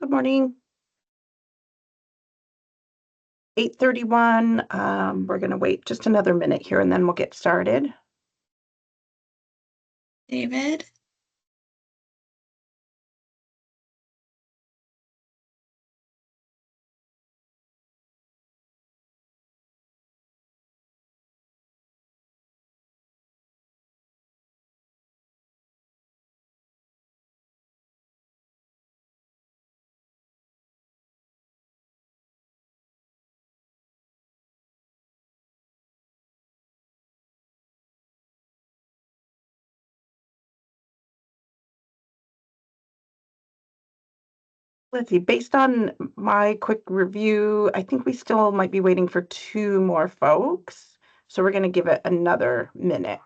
Good morning. 8:31. We're going to wait just another minute here and then we'll get started. David? Let's see, based on my quick review, I think we still might be waiting for two more folks. So we're going to give it another minute.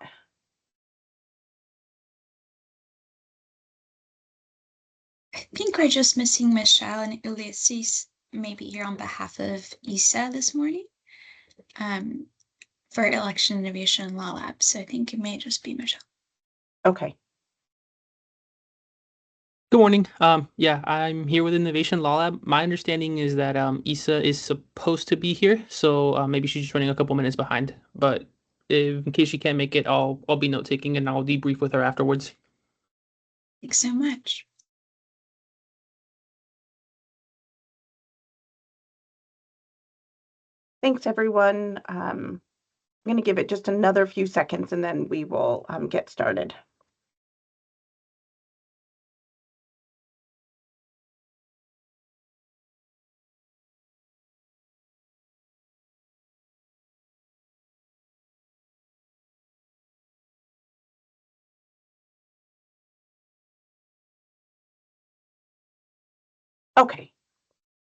I think we're just missing Michelle and Ulysses, maybe here on behalf of ISA this morning, um, for Election Innovation Law Lab. So I think it may just be Michelle. Okay. Good morning. Yeah, I'm here with Innovation Law Lab. My understanding is that Issa is supposed to be here, so maybe she's just running a couple minutes behind. But in case she can't make it, I'll be note taking and I'll debrief with her afterwards. Thanks so much. Thanks, everyone. I'm going to give it just another few seconds and then we will get started. Okay.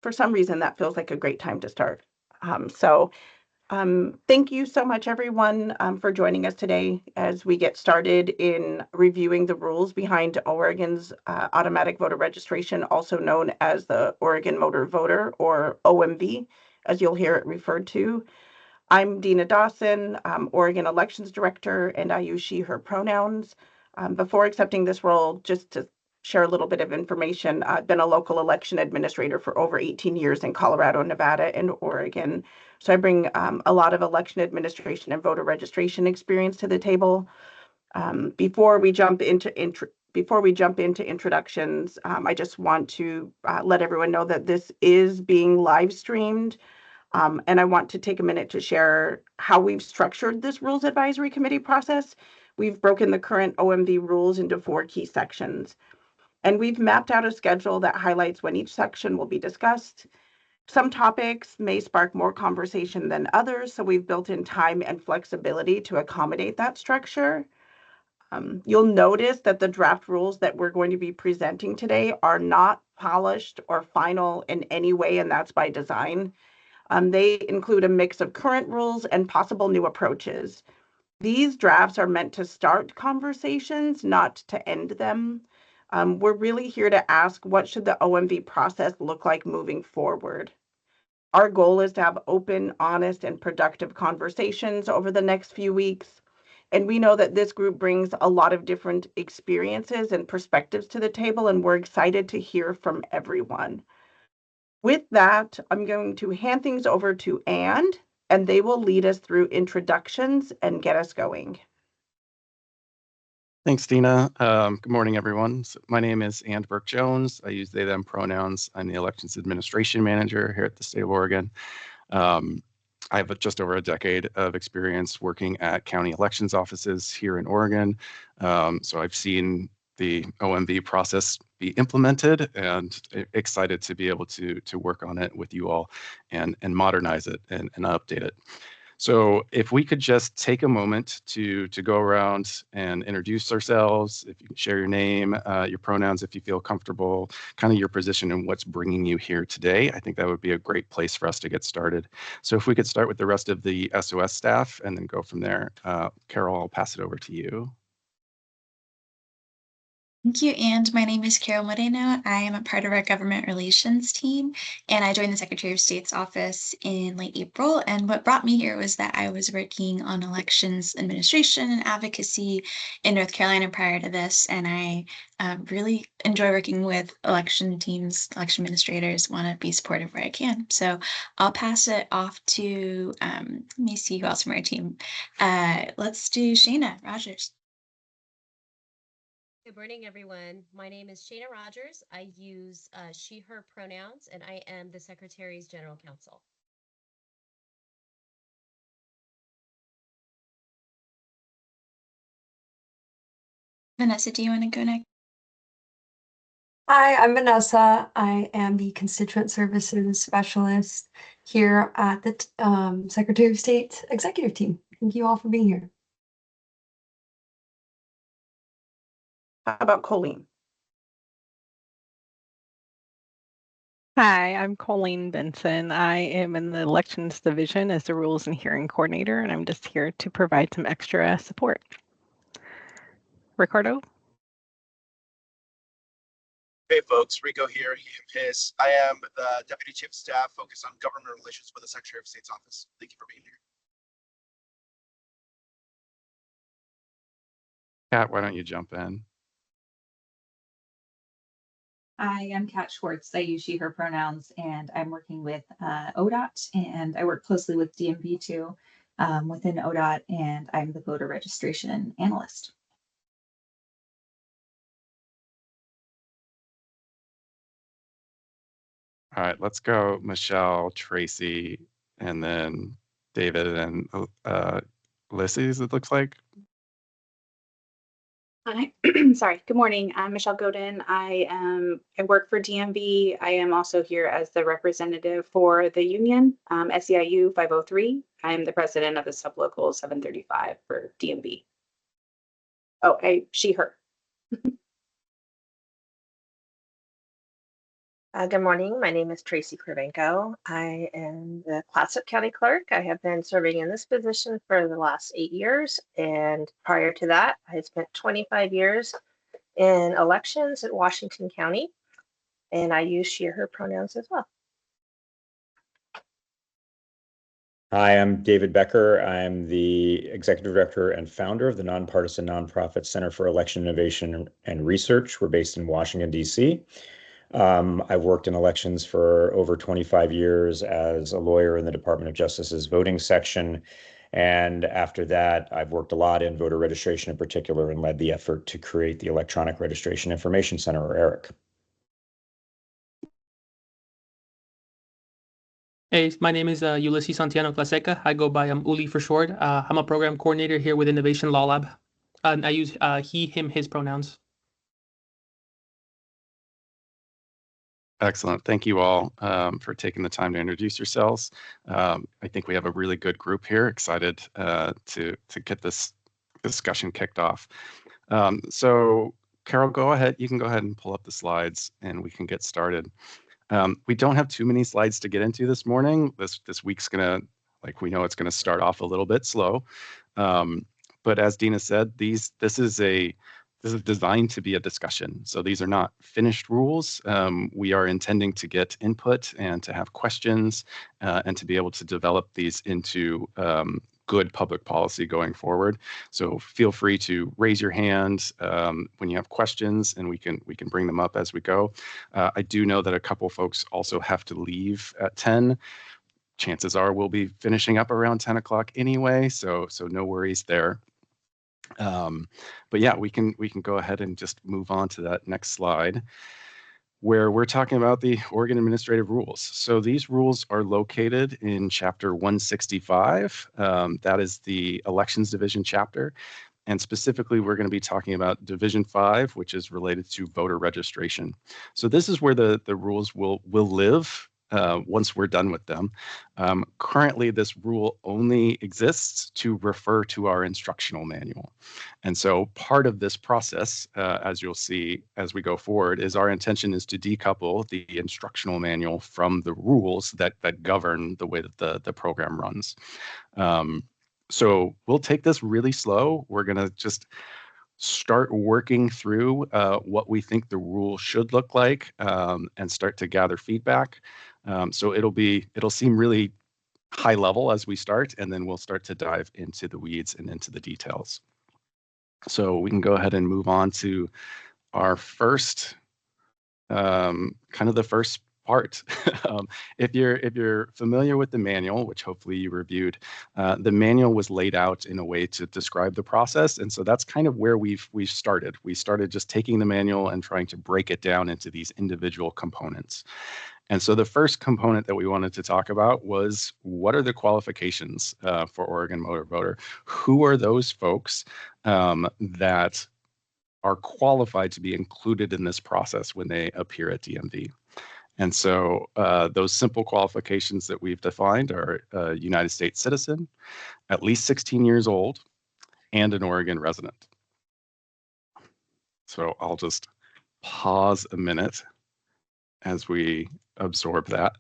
For some reason, that feels like a great time to start. Thank you so much, everyone, for joining us today as we get started in reviewing the rules behind Oregon's automatic voter registration, also known as the Oregon Motor Voter, or OMV, as you'll hear it referred to. I'm Dina Dawson, Oregon Elections Director, and I use she, her pronouns. Before accepting this role, just to share a little bit of information, I've been a local election administrator for over 18 years in Colorado, Nevada, and Oregon. So I bring a lot of election administration and voter registration experience to the table. Before we jump into introductions, I just want to let everyone know that this is being live streamed. And I want to take a minute to share how we've structured this Rules Advisory Committee process. We've broken the current OMV rules into 4 key sections, and we've mapped out a schedule that highlights when each section will be discussed. Some topics may spark more conversation than others, so we've built in time and flexibility to accommodate that structure. You'll notice that the draft rules that we're going to be presenting today are not polished or final in any way, and that's by design. They include a mix of current rules and possible new approaches. These drafts are meant to start conversations, not to end them. We're really here to ask, what should the OMV process look like moving forward? Our goal is to have open, honest, and productive conversations over the next few weeks. And we know that this group brings a lot of different experiences and perspectives to the table, and we're excited to hear from everyone. With that, I'm going to hand things over to And they will lead us through introductions and get us going. Thanks, Dina. Good morning, everyone. So my name is And Burke-Jones. I use they, them pronouns. I'm the Elections Administration Manager here at the state of Oregon. I have just over a decade of experience working at county elections offices here in Oregon. So I've seen the OMV process be implemented and excited to be able to work on it with you all and modernize it and update it. So if we could just take a moment to go around and introduce ourselves, if you can share your name, your pronouns, if you feel comfortable, kind of your position and what's bringing you here today, I think that would be a great place for us to get started. So if we could start with the rest of the SOS staff and then go from there. Carol, I'll pass it over to you. Thank you. And my name is Carol Moreno. I am a part of our government relations team, and I joined the Secretary of State's office in late April. And what brought me here was that I was working on elections administration and advocacy in North Carolina prior to this. And I really enjoy working with election teams, election administrators, want to be supportive where I can. So I'll pass it off to, let me see who else from our team. Let's do Shayna Rogers. Good morning, everyone. My name is Shayna Rogers. I use she, her pronouns, and I am the Secretary's General Counsel. Vanessa, do you want to go next? Hi, I'm Vanessa. I am the Constituent Services Specialist here at the Secretary of State Executive Team. Thank you all for being here. How about Colleen? Hi, I'm Colleen Benson. I am in the Elections Division as the Rules and Hearing Coordinator, and I'm just here to provide some extra support. Ricardo? Hey folks, Rico here, his. I am the Deputy Chief of Staff focused on government relations for the Secretary of State's office. Thank you for being here. Kat, why don't you jump in? I am Kat Schwartz. I use she, her pronouns, and I'm working with ODOT, and I work closely with DMV too within ODOT, and I'm the voter registration analyst. All right, let's go Michelle, Tracy, and then David and Ulysses, it looks like. Hi, sorry. Good morning. I'm Michelle Godin. I work for DMV. I am also here as the representative for the union, SEIU 503. I am the president of the sublocal 735 for DMV. Oh, she, her. Good morning. My name is Tracy Kravenko. I am the Clatsop County Clerk. I have been serving in this position for the last 8 years. And prior to that, I had spent 25 years in elections at Washington County. And I use she, her pronouns as well. Hi, I'm David Becker. I'm the Executive Director and founder of the nonpartisan nonprofit Center for Election Innovation and Research. We're based in Washington, D.C. I've worked in elections for over 25 years as a lawyer in the Department of Justice's voting section. And after that, I've worked a lot in voter registration in particular and led the effort to create the Electronic Registration Information Center, or ERIC. Hey, my name is Ulysses Santiano Claseca. I go by Uli for short. I'm a program coordinator here with Innovation Law Lab. And I use he, him, his pronouns. Excellent. Thank you all for taking the time to introduce yourselves. I think we have a really good group here, excited to get this discussion kicked off. So Carol, go ahead. You can go ahead and pull up the slides and we can get started. We don't have too many slides to get into this morning. This week's gonna, like, we know it's gonna start off a little bit slow. But as Dina said, this is designed to be a discussion. So these are not finished rules. We are intending to get input and to have questions and to be able to develop these into good public policy going forward. So feel free to raise your hand when you have questions, and we can bring them up as we go. I do know that a couple folks also have to leave at 10. Chances are we'll be finishing up around 10 o'clock anyway, so no worries there. But yeah, we can go ahead and just move on to that next slide, where we're talking about the Oregon Administrative Rules. So these rules are located in Chapter 165. That is the Elections Division chapter. And specifically, we're going to be talking about Division 5, which is related to voter registration. So this is where the rules will live once we're done with them. Currently, this rule only exists to refer to our instructional manual. And so part of this process, as you'll see as we go forward, is our intention is to decouple the instructional manual from the rules that govern the way that the program runs. So we'll take this really slow. We're going to just start working through what we think the rule should look like, and start to gather feedback. So it'll seem really high level as we start, and then we'll start to dive into the weeds and into the details. So we can go ahead and move on to our first, kind of the first part. If you're familiar with the manual, which hopefully you reviewed, the manual was laid out in a way to describe the process, and so that's kind of where we've started. We started just taking the manual and trying to break it down into these individual components. And so the first component that we wanted to talk about was, what are the qualifications for Oregon Motor Voter? Who are those folks that are qualified to be included in this process when they appear at DMV? And so those simple qualifications that we've defined are a United States citizen, at least 16 years old, and an Oregon resident. So I'll just pause a minute as we absorb that.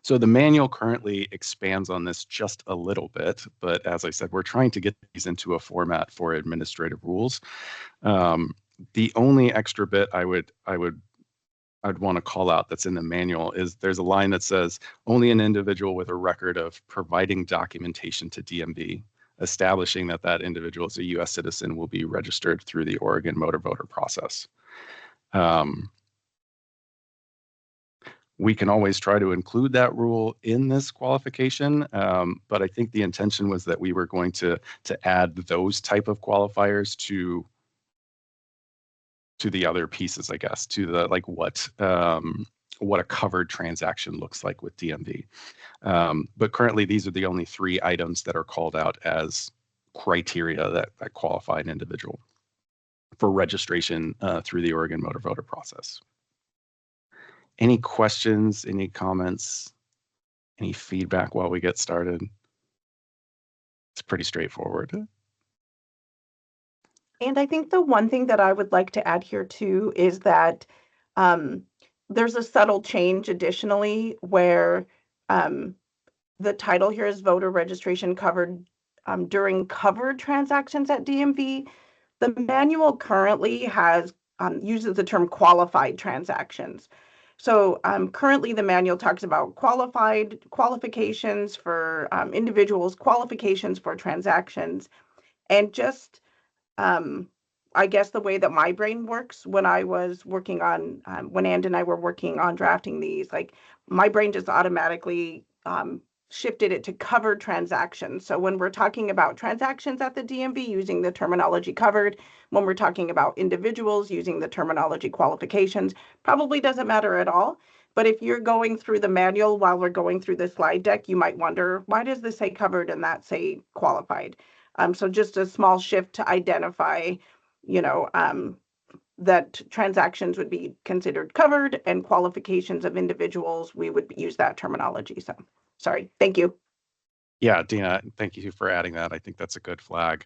So the manual currently expands on this just a little bit, but as I said, we're trying to get these into a format for administrative rules. The only extra bit I'd want to call out that's in the manual is there's a line that says, only an individual with a record of providing documentation to DMV establishing that that individual is a U.S. citizen will be registered through the Oregon Motor Voter process. We can always try to include that rule in this qualification, but I think the intention was that we were going to add those type of qualifiers to the other pieces, I guess, to the like what a covered transaction looks like with DMV. But currently, these are the only 3 items that are called out as criteria that qualify an individual for registration through the Oregon Motor Voter process. Any questions, any comments, any feedback while we get started? It's pretty straightforward. And I think the one thing that I would like to add here too is that there's a subtle change additionally where the title here is voter registration covered during covered transactions at DMV. The manual currently has uses the term qualified transactions. So currently the manual talks about qualifications for individuals, qualifications for transactions, and just I guess the way that my brain works when I was working on, when And and I were working on drafting these, like my brain just automatically shifted it to covered transactions. So when we're talking about transactions at the DMV using the terminology covered, when we're talking about individuals using the terminology qualifications, probably doesn't matter at all. But if you're going through the manual while we're going through the slide deck, you might wonder, why does this say covered and that say qualified? So just a small shift to identify, that transactions would be considered covered and qualifications of individuals, we would use that terminology. So sorry, thank you. Yeah, Dina, thank you for adding that. I think that's a good flag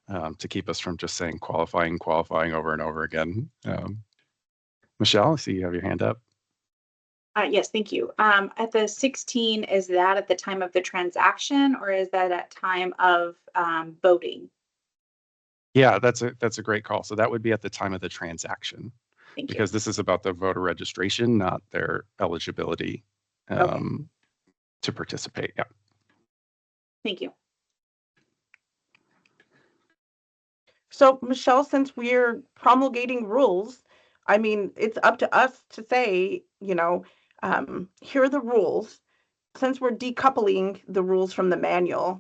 to keep us from just saying qualifying over and over again. Michelle, I see you have your hand up. Yes, thank you. At the 16, is that at the time of the transaction or is that at time of voting? Yeah, that's a great call. So that would be at the time of the transaction. Thank you. Because this is about the voter registration, not their eligibility to participate. Yeah. Thank you. So Michelle, since we're promulgating rules, I mean, it's up to us to say, here are the rules. Since we're decoupling the rules from the manual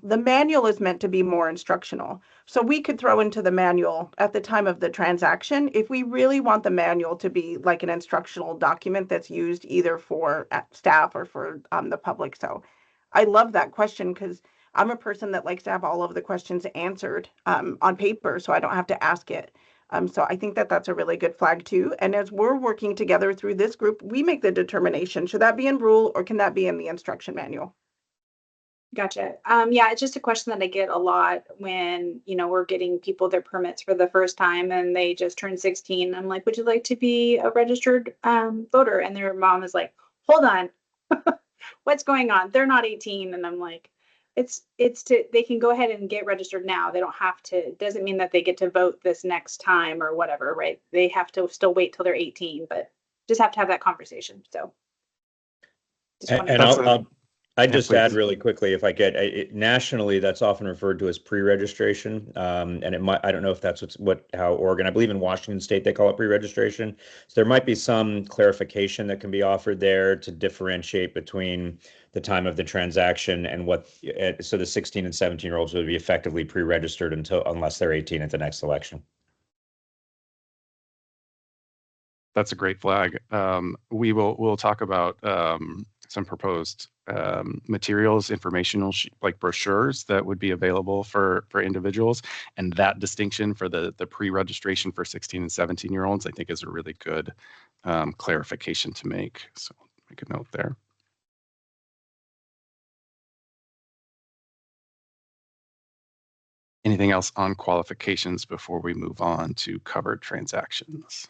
is meant to be more instructional. So we could throw into the manual at the time of the transaction if we really want the manual to be like an instructional document that's used either for staff or for the public. So I love that question because I'm a person that likes to have all of the questions answered on paper so I don't have to ask it. So I think that that's a really good flag too. And as we're working together through this group, we make the determination, should that be in rule or can that be in the instruction manual? Gotcha. Yeah, it's just a question that I get a lot when, we're getting people their permits for the first time and they just turned 16. I'm like, would you like to be a registered voter? And their mom is like, hold on, what's going on? They're not 18. And I'm like, they can go ahead and get registered now. They don't have to, it doesn't mean that they get to vote this next time or whatever, right? They have to still wait till they're 18, but just have to have that conversation. So. And I'd just add really quickly, if I get, nationally, that's often referred to as pre-registration. And it might, I don't know if that's how Oregon, I believe in Washington State, they call it pre-registration. So there might be some clarification that can be offered there to differentiate between the time of the transaction and so the 16 and 17-year-olds would be effectively pre-registered unless they're 18 at the next election. That's a great flag. We'll talk about some proposed materials, informational like brochures that would be available for individuals, and that distinction for the pre-registration for 16 and 17-year-olds I think is a really good clarification to make. So make a note there. Anything else on qualifications before we move on to covered transactions?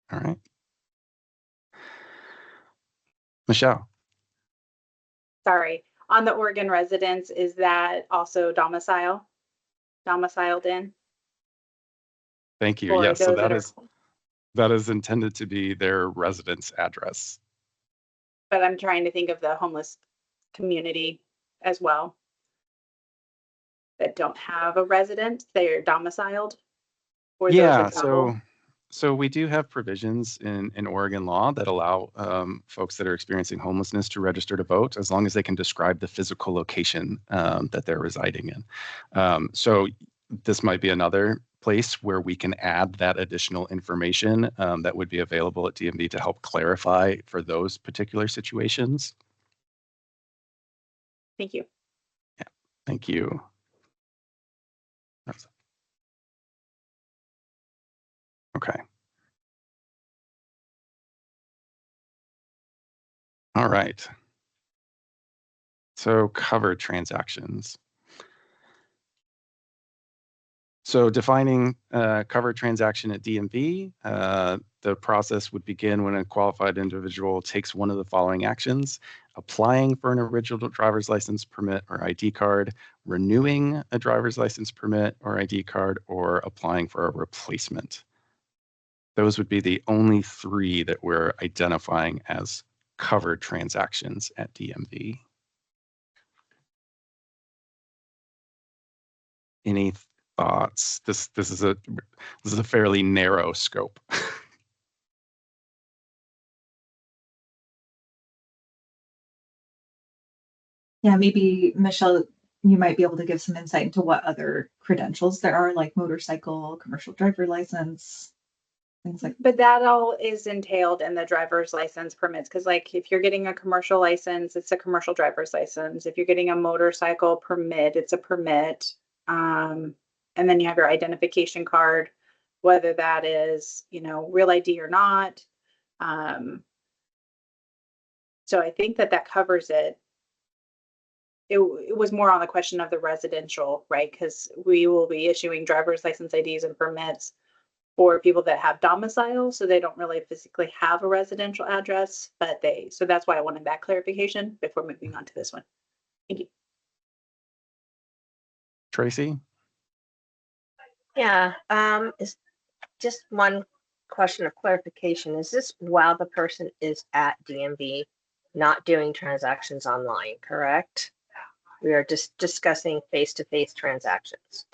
All right. Michelle. Sorry, on the Oregon residents, is that also domiciled in? Thank you. Yes, so that is intended to be their residence address. But I'm trying to think of the homeless community as well that don't have a residence, they're domiciled. Or yeah, so we do have provisions in Oregon law that allow folks that are experiencing homelessness to register to vote as long as they can describe the physical location that they're residing in. So this might be another place where we can add that additional information that would be available at DMV to help clarify for those particular situations. Thank you. Yeah, thank you. Okay. All right. So covered transactions. So defining covered transaction at DMV, the process would begin when a qualified individual takes one of the following actions: applying for an original driver's license permit or ID card, renewing a driver's license permit or ID card, or applying for a replacement. Those would be the only three that we're identifying as covered transactions at DMV. Any thoughts? This is a fairly narrow scope. Yeah, maybe Michelle, you might be able to give some insight into what other credentials there are, like motorcycle, commercial driver license, things like. But that all is entailed in the driver's license permits, because like if you're getting a commercial license, it's a commercial driver's license. If you're getting a motorcycle permit, it's a permit. And then you have your identification card, whether that is, real ID or not. So I think that covers it. It was more on the question of the residential, right? Because we will be issuing driver's license IDs and permits for people that have domicile, so they don't really physically have a residential address, but so that's why I wanted that clarification before moving on to this one. Thank you. Tracy? Yeah, is just one question of clarification. Is this while the person is at DMV, not doing transactions online, correct? We are just discussing face-to-face transactions.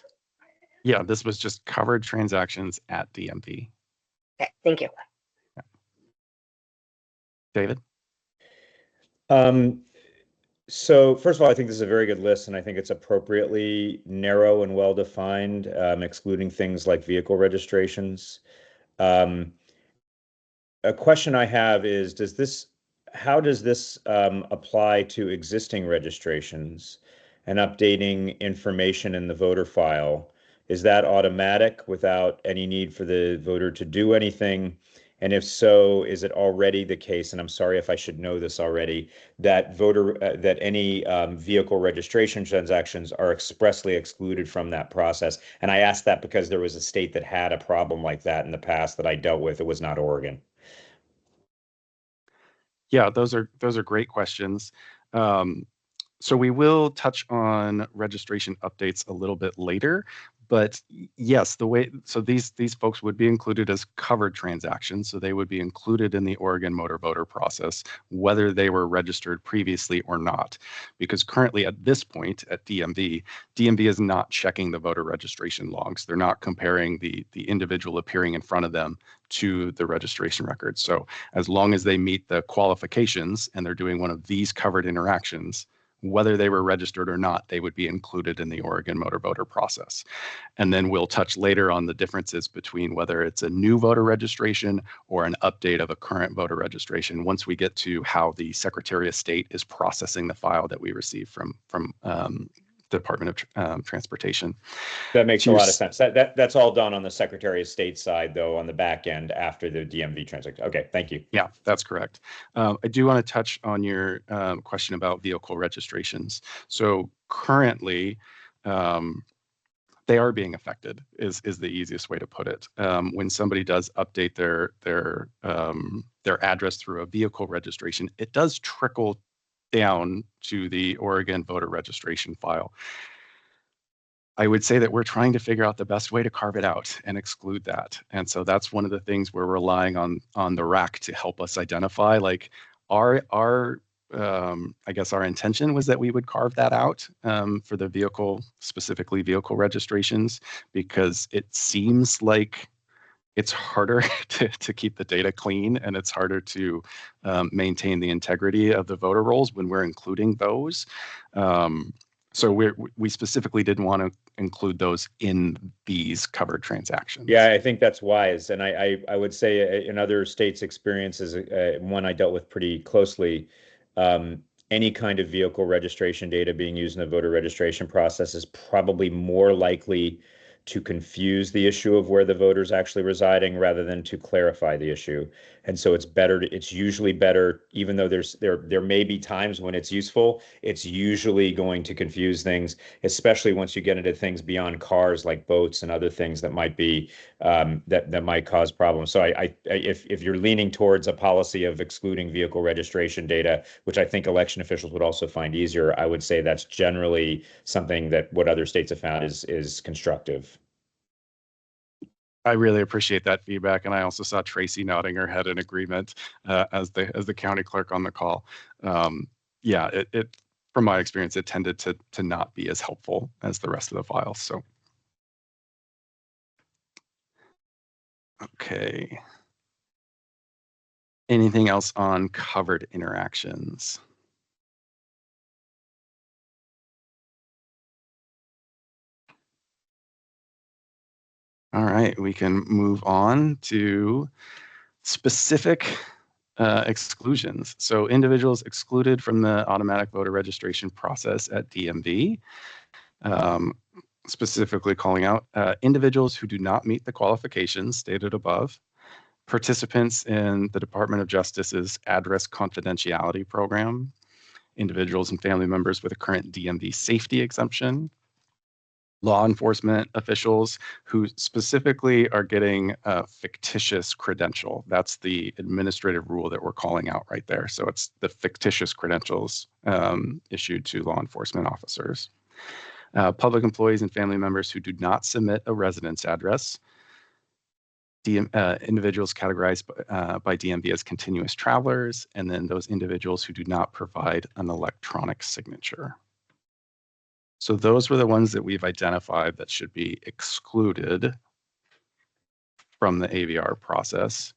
Yeah, this was just covered transactions at DMV. Okay, thank you. Yeah. David? So first of all, I think this is a very good list, and I think it's appropriately narrow and well-defined, excluding things like vehicle registrations. A question I have is, how does this apply to existing registrations and updating information in the voter file? Is that automatic without any need for the voter to do anything? And if so, is it already the case, and I'm sorry if I should know this already, that any vehicle registration transactions are expressly excluded from that process? And I asked that because there was a state that had a problem like that in the past that I dealt with. It was not Oregon. Yeah, those are great questions. So we will touch on registration updates a little bit later, but yes, these folks would be included as covered transactions, so they would be included in the Oregon motor voter process, whether they were registered previously or not. Because currently at this point at DMV is not checking the voter registration logs. They're not comparing the individual appearing in front of them to the registration records. So as long as they meet the qualifications and they're doing one of these covered interactions, whether they were registered or not, they would be included in the Oregon motor voter process. And then we'll touch later on the differences between whether it's a new voter registration or an update of a current voter registration once we get to how the Secretary of State is processing the file that we receive from Department of Transportation. That makes a lot of sense. That's all done on the Secretary of State side, though, on the back end after the DMV transaction. Okay, thank you. Yeah, that's correct. I do want to touch on your question about vehicle registrations. So currently, they are being affected is the easiest way to put it. When somebody does update their address through a vehicle registration, it does trickle down to the Oregon voter registration file. I would say that we're trying to figure out the best way to carve it out and exclude that. And so that's one of the things we're relying on the RAC to help us identify. Like I guess our intention was that we would carve that out for the specifically vehicle registrations, because it seems like it's harder to keep the data clean, and it's harder to maintain the integrity of the voter rolls when we're including those. So we specifically didn't want to include those in these covered transactions. Yeah, I think that's wise. And I would say in other states' experiences, one I dealt with pretty closely, any kind of vehicle registration data being used in the voter registration process is probably more likely to confuse the issue of where the voter is actually residing rather than to clarify the issue. And so it's usually better, even though there may be times when it's useful, it's usually going to confuse things, especially once you get into things beyond cars like boats and other things that might be that might cause problems. So if you're leaning towards a policy of excluding vehicle registration data, which I think election officials would also find easier, I would say that's generally something that what other states have found is constructive. I really appreciate that feedback, and I also saw Tracy nodding her head in agreement as the county clerk on the call. Yeah, it from my experience, it tended to not be as helpful as the rest of the files. So, okay. Anything else on covered interactions? All right, we can move on to specific exclusions. So individuals excluded from the automatic voter registration process at DMV, specifically calling out individuals who do not meet the qualifications stated above, participants in the Department of Justice's address confidentiality program, individuals and family members with a current DMV safety exemption, law enforcement officials who specifically are getting a fictitious credential. That's the administrative rule that we're calling out right there. So it's the fictitious credentials issued to law enforcement officers. Public employees and family members who do not submit a residence address. Individuals categorized by DMV as continuous travelers, and then those individuals who do not provide an electronic signature. So those were the ones that we've identified that should be excluded from the AVR process.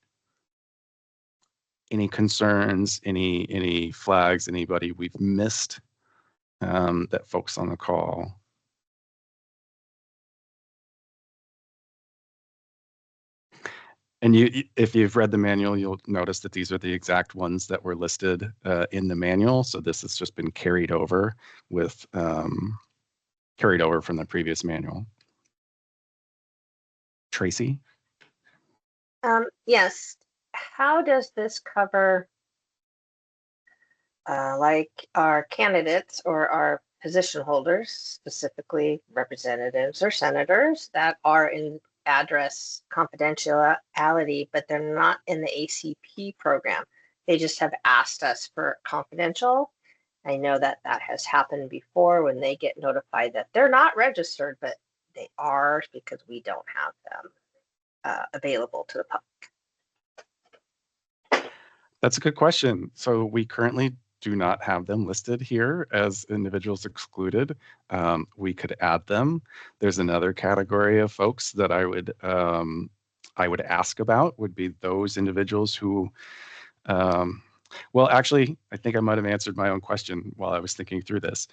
Any concerns, any flags, anybody we've missed that folks on the call? And if you've read the manual, you'll notice that these are the exact ones that were listed in the manual. So this has just been carried over with carried over from the previous manual. Tracy? Yes. How does this cover like our candidates or our position holders, specifically representatives or senators that are in address confidentiality, but they're not in the ACP program? They just have asked us for confidential. I know that that has happened before when they get notified that they're not registered, but they are because we don't have them available to the public. That's a good question. So we currently do not have them listed here as individuals excluded. We could add them. There's another category of folks that I would ask about would be those individuals who, well, actually, I think I might have answered my own question while I was thinking through this.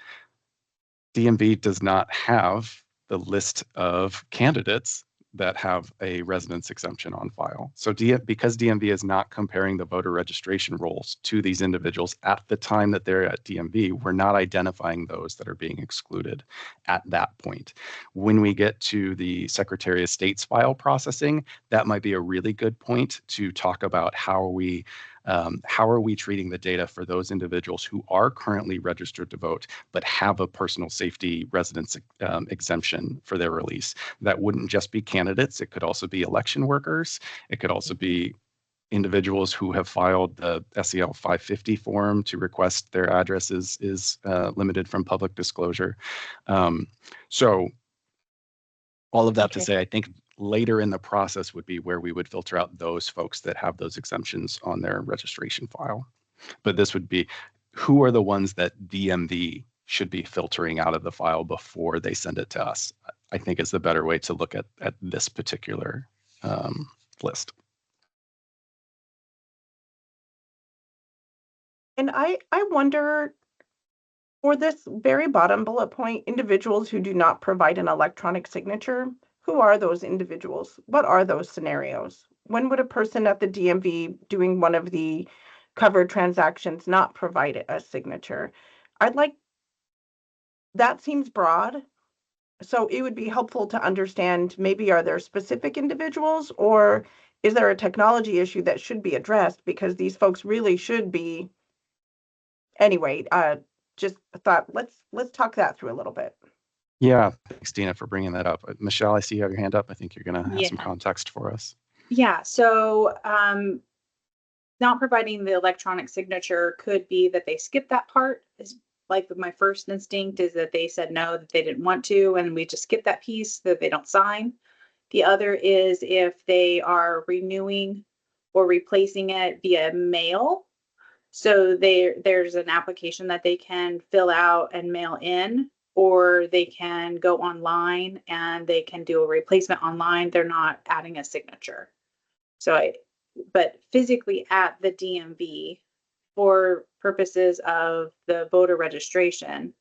DMV does not have the list of candidates that have a residence exemption on file. So because DMV is not comparing the voter registration rolls to these individuals at the time that they're at DMV, we're not identifying those that are being excluded at that point. When we get to the Secretary of State's file processing, that might be a really good point to talk about how are we treating the data for those individuals who are currently registered to vote but have a personal safety residence exemption for their release. That wouldn't just be candidates. It could also be election workers. It could also be individuals who have filed the SEL 550 form to request their address is limited from public disclosure. So all of that to say, I think later in the process would be where we would filter out those folks that have those exemptions on their registration file. But this would be, who are the ones that DMV should be filtering out of the file before they send it to us? I think is the better way to look at this particular list. And I wonder, for this very bottom bullet point, individuals who do not provide an electronic signature, who are those individuals? What are those scenarios? When would a person at the DMV doing one of the covered transactions not provide a signature? That seems broad. So it would be helpful to understand, maybe are there specific individuals, or is there a technology issue that should be addressed, because these folks really should be. Anyway, just thought let's talk that through a little bit. Yeah, thanks, Dina, for bringing that up. Michelle, I see you have your hand up. I think you're going to have some Yeah. context for us. Yeah, so not providing the electronic signature could be that they skip that part. Is like my first instinct is that they said no, that they didn't want to, and we just skip that piece that they don't sign. The other is if they are renewing or replacing it via mail. So there's an application that they can fill out and mail in, or they can go online and they can do a replacement online. They're not adding a signature. But physically at the DMV for purposes of the voter registration,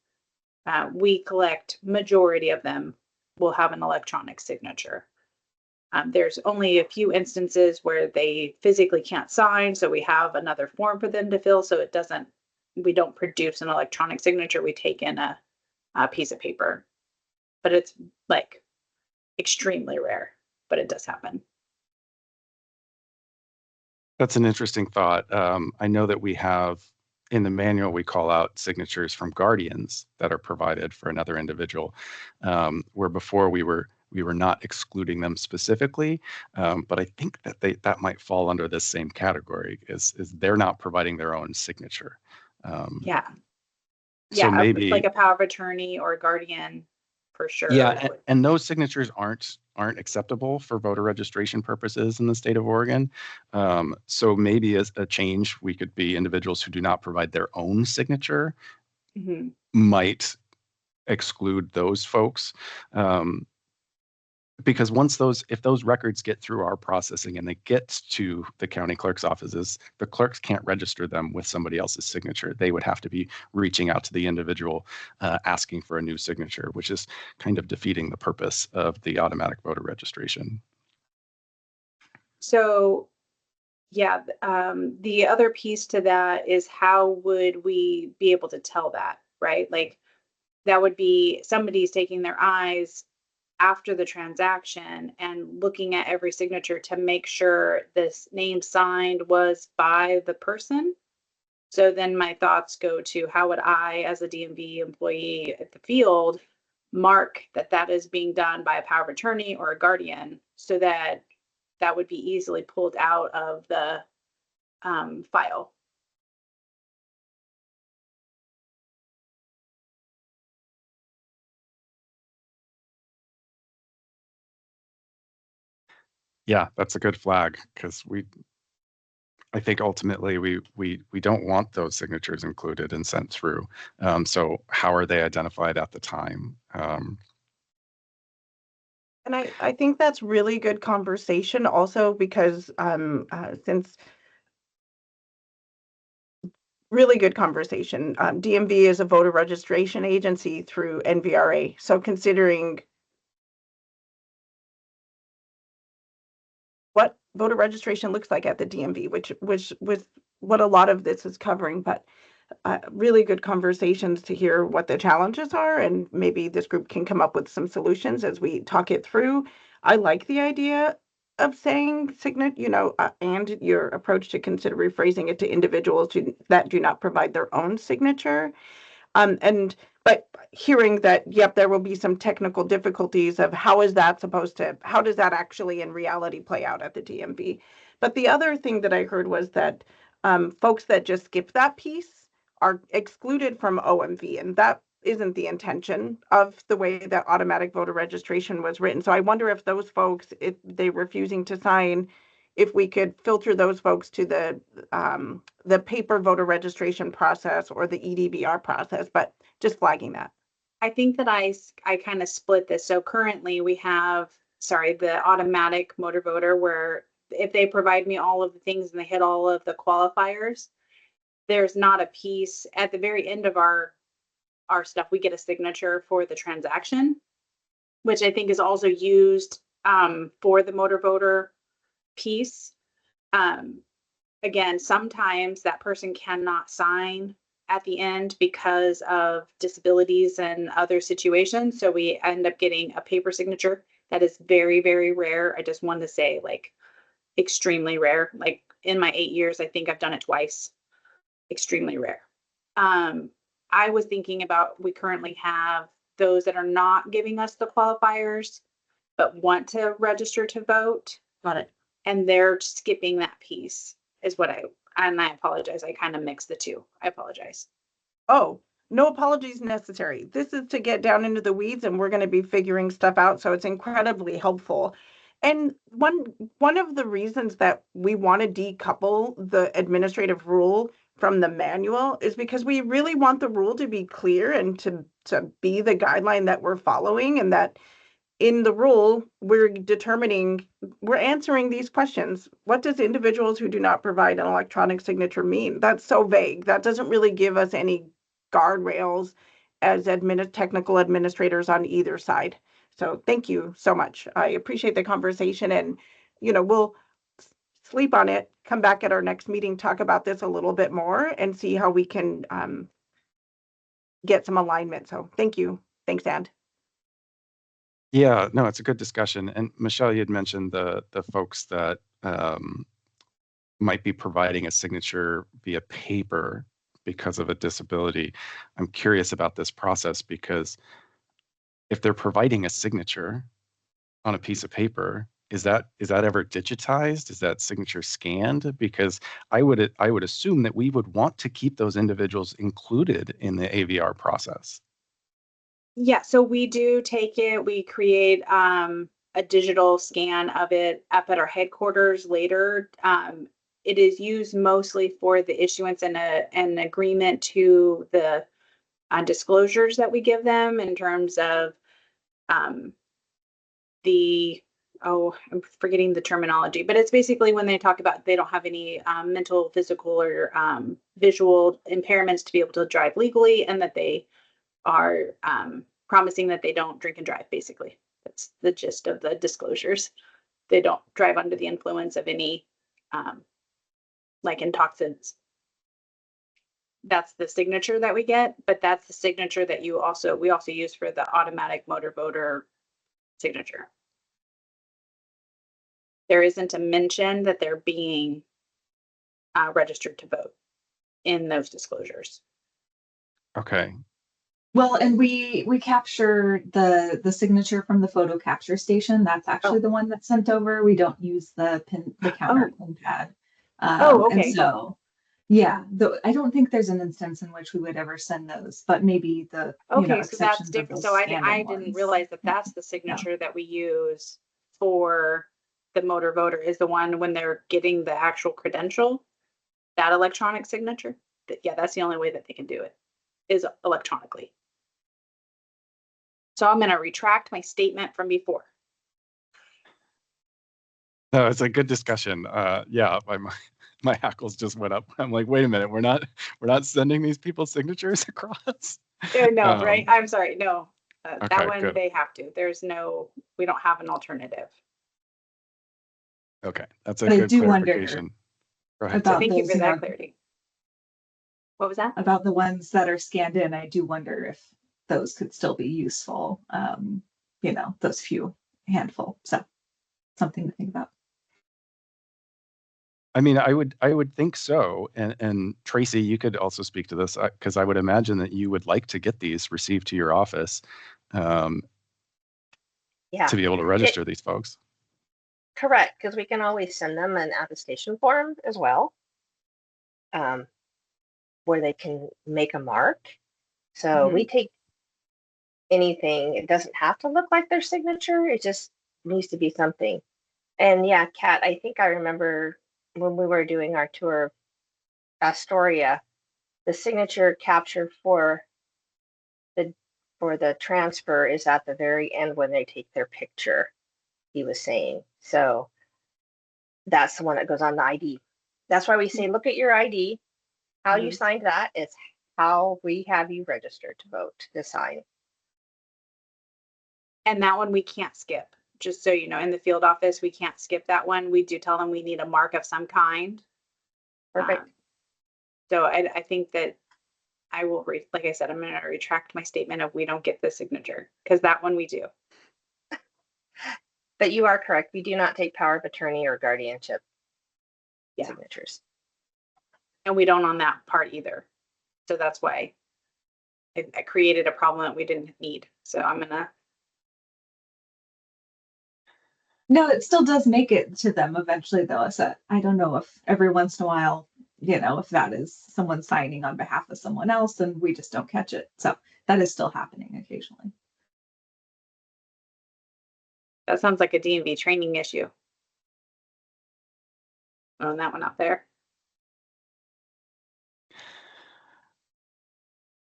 we collect majority of them will have an electronic signature. There's only a few instances where they physically can't sign, so we have another form for them to fill. So we don't produce an electronic signature. We take in a piece of paper, but it's like extremely rare, but it does happen. That's an interesting thought. I know that we have in the manual, we call out signatures from guardians that are provided for another individual, where before we were not excluding them specifically, but I think that that might fall under this same category, is they're not providing their own signature. Yeah. So Yeah, maybe like a power of attorney or a guardian, for sure. yeah, and those signatures aren't acceptable for voter registration purposes in the state of Oregon. So maybe as a change, we could be individuals who do not provide their own signature might exclude those folks. Because if those records get through our processing and they get to the county clerk's offices, the clerks can't register them with somebody else's signature. They would have to be reaching out to the individual, asking for a new signature, which is kind of defeating the purpose of the automatic voter registration. So, yeah, the other piece to that is, how would we be able to tell that, right? Like, that would be somebody's taking their eyes after the transaction and looking at every signature to make sure this name signed was by the person. So then my thoughts go to, how would I, as a DMV employee at the field, mark that is being done by a power of attorney or a guardian, so that would be easily pulled out of the file. Yeah, that's a good flag because I think ultimately we don't want those signatures included and sent through. So how are they identified at the time? And I think that's really good conversation also because since really good conversation, DMV is a voter registration agency through NVRA. So considering what voter registration looks like at the DMV, which with what a lot of this is covering, but really good conversations to hear what the challenges are, and maybe this group can come up with some solutions as we talk it through. I like the idea of saying and your approach to consider rephrasing it to individuals that do not provide their own signature. But hearing that, yep, there will be some technical difficulties of how does that actually in reality play out at the DMV? But the other thing that I heard was that folks that just skip that piece are excluded from OMV, and that isn't the intention of the way that automatic voter registration was written. So I wonder if those folks, if they refusing to sign, if we could filter those folks to the paper voter registration process or the EDVR process, but just flagging that. I think that I kind of split this. So currently we have, the automatic motor voter where if they provide me all of the things and they hit all of the qualifiers, there's not a piece at the very end of our stuff. We get a signature for the transaction, which I think is also used for the motor voter piece. Again, sometimes that person cannot sign at the end because of disabilities and other situations. So we end up getting a paper signature. That is very, very rare. I just wanted to say, like, extremely rare. Like in my 8 years, I think I've done it twice. Extremely rare. I was thinking about, we currently have those that are not giving us the qualifiers, but want to register to vote. Got it. And they're skipping that piece is what and I apologize. I kind of mixed the two. I apologize. Oh, no apologies necessary. This is to get down into the weeds, and we're going to be figuring stuff out. So it's incredibly helpful. And one of the reasons that we want to decouple the administrative rule from the manual is because we really want the rule to be clear and to be the guideline that we're following, and that in the rule, we're answering these questions. What does individuals who do not provide an electronic signature mean? That's so vague. That doesn't really give us any guardrails as technical administrators on either side. So thank you so much. I appreciate the conversation, and we'll sleep on it, come back at our next meeting, talk about this a little bit more and see how we can get some alignment. So thank you. Thanks, And. Yeah, no, it's a good discussion. And Michelle, you had mentioned the folks that might be providing a signature via paper because of a disability. I'm curious about this process because if they're providing a signature on a piece of paper, is that ever digitized? Is that signature scanned? Because I would assume that we would want to keep those individuals included in the AVR process. Yeah, so we do take it, we create a digital scan of it up at our headquarters later. It is used mostly for the issuance and an agreement to the disclosures that we give them in terms of I'm forgetting the terminology, but it's basically when they talk about they don't have any mental, physical, or visual impairments to be able to drive legally, and that they are promising that they don't drink and drive, basically. That's the gist of the disclosures. They don't drive under the influence of any like intoxicants. That's the signature that we get, but that's the signature that we also use for the automatic motor voter signature. There isn't a mention that they're being registered to vote in those disclosures. Okay. Well, and we capture the signature from the photo capture station. That's actually the one that's sent over. We don't use the counter pin pad. Okay. And so, yeah, I don't think there's an instance in which we would ever send those, but maybe the so that's exceptions of different. those So I standard didn't ones. realize that that's the signature that we use for the motor voter is the one when they're getting the actual credential, that electronic signature. Yeah, that's the only way that they can do it, is electronically. So I'm going to retract my statement from before. No, it's a good discussion. Yeah, my hackles just went up. I'm like, wait a minute, we're not sending these people's signatures across. No, right? I'm sorry. No, that okay, one good. they have to. We don't have an alternative. Okay, that's a But I good do wonder clarification. Go ahead, about Sarah. Thank you those for that more- clarity. What was that? About the ones that are scanned in, I do wonder if those could still be useful. You know, those few handful. So something to think about. I mean, I would think so. And Tracy, you could also speak to this because I would imagine that you would like to get these received to your office Yeah. to be able to register these folks. Correct, because we can always send them an attestation form as well, where they can make a mark. So we take anything. It doesn't have to look like their signature. It just needs to be something. And yeah, Kat, I think I remember when we were doing our tour of Astoria, the signature capture for the transfer is at the very end when they take their picture, he was saying. So that's the one that goes on the ID. That's why we say, look at your ID. How you signed that is how we have you registered to vote, to sign. And that one we can't skip. Just so you know, in the field office, we can't skip that one. We do tell them we need a mark of some kind. Perfect. So I think that I will, like I said, I'm going to retract my statement of we don't get the signature, because that one we do. But you are correct. We do not take power of attorney or guardianship signatures. And we don't on that part either. So that's why I created a problem that we didn't need. So I'm going to. No, it still does make it to them eventually, though. So I don't know if every once in a while, you know, if that is someone signing on behalf of someone else and we just don't catch it. So that is still happening occasionally. That sounds like a DMV training issue. Throwing that one up there.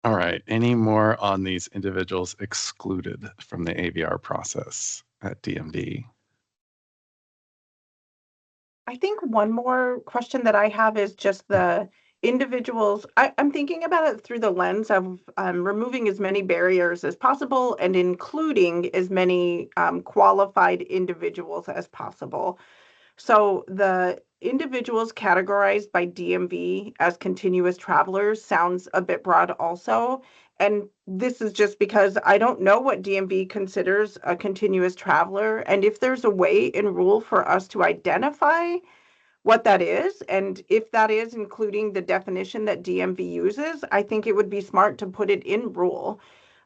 All right. Any more on these individuals excluded from the AVR process at DMV? I think one more question that I have is just the individuals. I'm thinking about it through the lens of removing as many barriers as possible and including as many qualified individuals as possible. So the individuals categorized by DMV as continuous travelers sounds a bit broad also. And this is just because I don't know what DMV considers a continuous traveler. And if there's a way in rule for us to identify what that is, and if that is including the definition that DMV uses, I think it would be smart to put it in rule.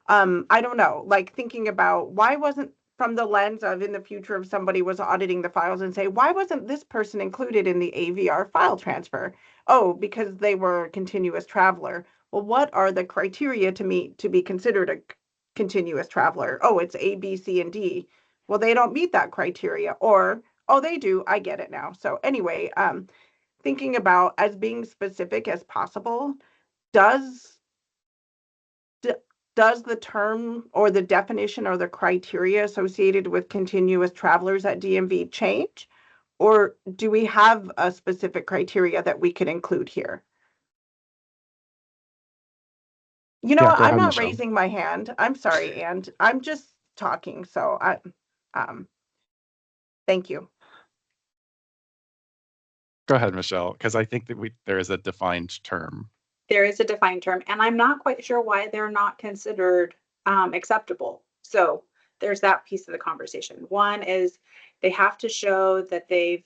I don't know, like thinking about why wasn't, from the lens of in the future if somebody was auditing the files and say, why wasn't this person included in the AVR file transfer? Oh, because they were a continuous traveler. Well, what are the criteria to meet to be considered a continuous traveler? Oh, it's A, B, C, and D. Well, they don't meet that criteria. Or, oh, they do. I get it now. So anyway, thinking about as being specific as possible, does the term or the definition or the criteria associated with continuous travelers at DMV change? Or do we have a specific criteria that we could include here? You know, Yeah, go I'm ahead, not Michelle. raising my hand. I'm sorry, and I'm just talking. So thank you. Go ahead, Michelle, because I think that there is a defined term. There is a defined term, and I'm not quite sure why they're not considered acceptable. So there's that piece of the conversation. One is they have to show that they've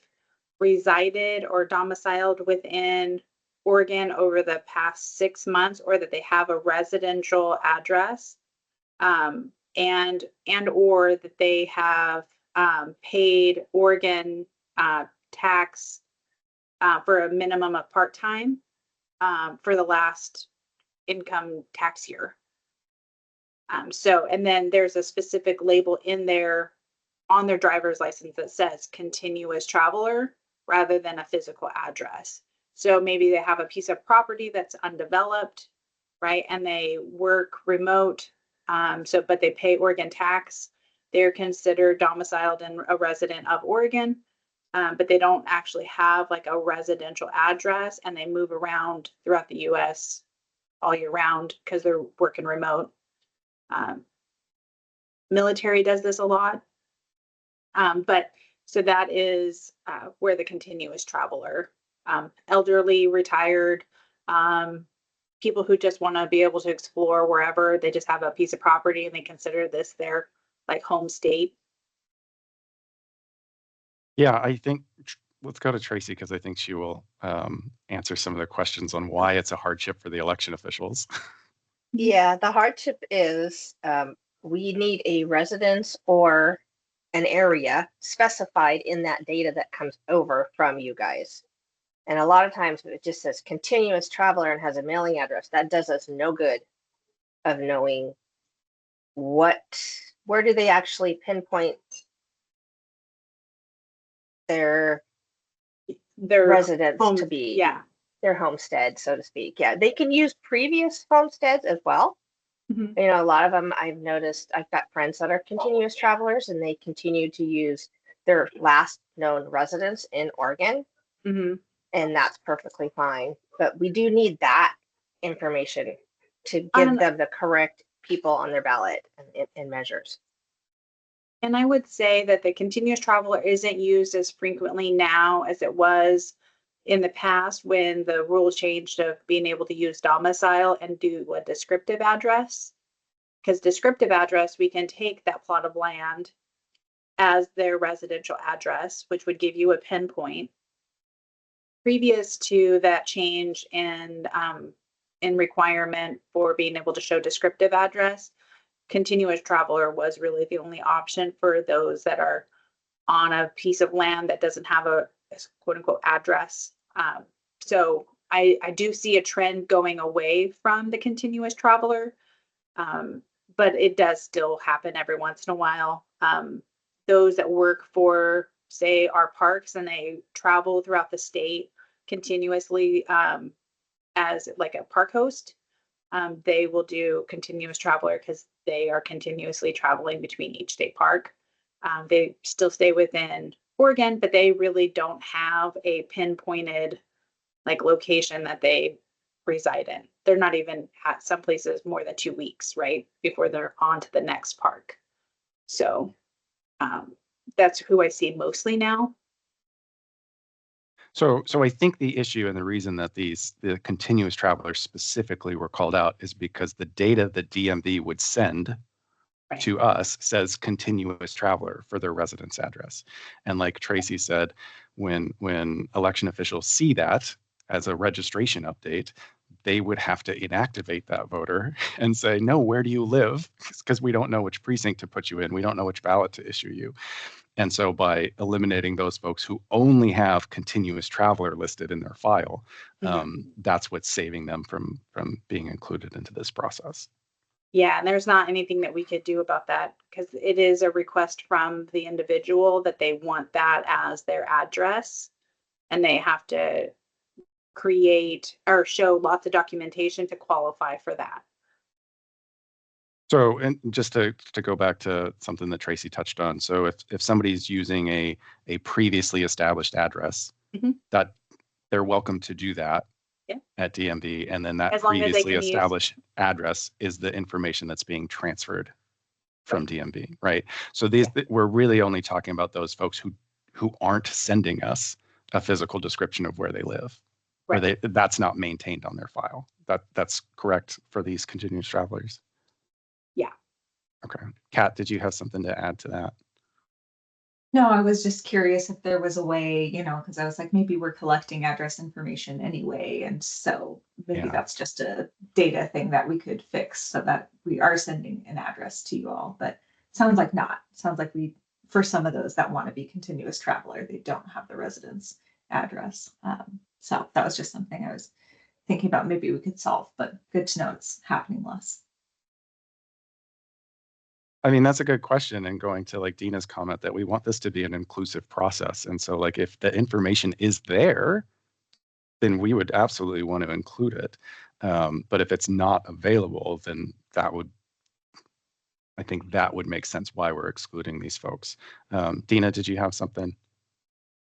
resided or domiciled within Oregon over the past 6 months, or that they have a residential address, and or that they have paid Oregon tax for a minimum of part-time for the last income tax year. So, and then there's a specific label in there on their driver's license that says continuous traveler rather than a physical address. So maybe they have a piece of property that's undeveloped, right? And they work remote, but they pay Oregon tax. They're considered domiciled and a resident of Oregon, but they don't actually have like a residential address, and they move around throughout the US all year round because they're working remote. Military does this a lot. But so that is where the continuous traveler, elderly, retired, people who just want to be able to explore wherever, they just have a piece of property and they consider this their like home state. Yeah, I think let's go to Tracy because I think she will answer some of the questions on why it's a hardship for the election officials. Yeah, the hardship is we need a residence or an area specified in that data that comes over from you guys. And a lot of times it just says continuous traveler and has a mailing address. That does us no good of knowing where do they actually pinpoint their residence to be. Yeah. Their homestead, so to speak. Yeah, they can use previous homesteads as well. Mhm. You know, a lot of them I've noticed, I've got friends that are continuous travelers and they continue to use their last known residence in Oregon. Mhm. And that's perfectly fine. But we do need that information to give them the correct people on their ballot and measures. And I would say that the continuous traveler isn't used as frequently now as it was in the past when the rule changed of being able to use domicile and do a descriptive address. Because descriptive address, we can take that plot of land as their residential address, which would give you a pinpoint. Previous to that change in requirement for being able to show descriptive address, continuous traveler was really the only option for those that are on a piece of land that doesn't have a quote unquote address. So I do see a trend going away from the continuous traveler, but it does still happen every once in a while. Those that work for, say, our parks and they travel throughout the state continuously as like a park host, they will do continuous traveler because they are continuously traveling between each state park. They still stay within Oregon, but they really don't have a pinpointed like location that they reside in. They're not even at some places more than 2 weeks, right? Before they're on to the next park. So that's who I see mostly now. So I think the issue and the reason that the continuous travelers specifically were called out is because the data that DMV would send to us says continuous traveler for their residence address. And like Tracy said, when election officials see that as a registration update, they would have to inactivate that voter and say, no, where do you live? Because we don't know which precinct to put you in. We don't know which ballot to issue you. And so by eliminating those folks who only have continuous traveler listed in their file, that's what's saving them from being included into this process. Yeah, and there's not anything that we could do about that because it is a request from the individual that they want that as their address, and they have to create or show lots of documentation to qualify for that. So, and just to go back to something that Tracy touched on, so if somebody's using a previously established address, that they're welcome to do that at DMV, and then that previously established address is the information that's being transferred from DMV, right? So we're really only talking about those folks who aren't sending us a physical description of where they live, or that's not maintained on their file. That's correct for these continuous travelers. Yeah. Okay. Kat, did you have something to add to that? No, I was just curious if there was a way, because I was like, maybe we're collecting address information anyway. And so maybe that's just a data thing that we could fix so that we are sending an address to you all. But sounds like not. Sounds like for some of those that want to be continuous traveler, they don't have the residence address. So that was just something I was thinking about maybe we could solve, but good to know it's happening less. I mean, that's a good question. And going to like Dina's comment that we want this to be an inclusive process. And so like if the information is there, then we would absolutely want to include it. But if it's not available, then I think that would make sense why we're excluding these folks. Dina, did you have something?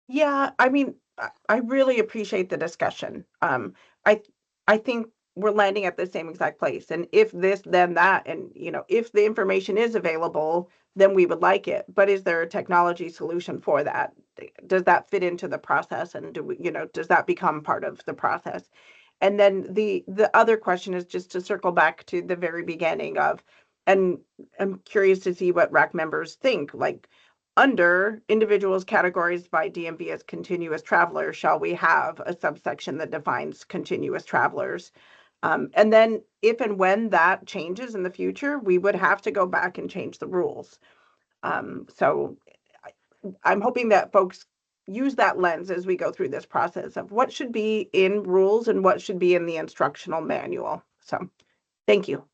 Yeah, I mean, I really appreciate the discussion. I think we're landing at the same exact place. And if this, then that, and if the information is available, then we would like it. But is there a technology solution for that? Does that fit into the process? And does that become part of the process? And then the other question is just to circle back to the very beginning of, and I'm curious to see what RAC members think, like under individuals categorized by DMV as continuous travelers, shall we have a subsection that defines continuous travelers? And then if and when that changes in the future, we would have to go back and change the rules. So I'm hoping that folks use that lens as we go through this process of what should be in rules and what should be in the instructional manual. So thank you.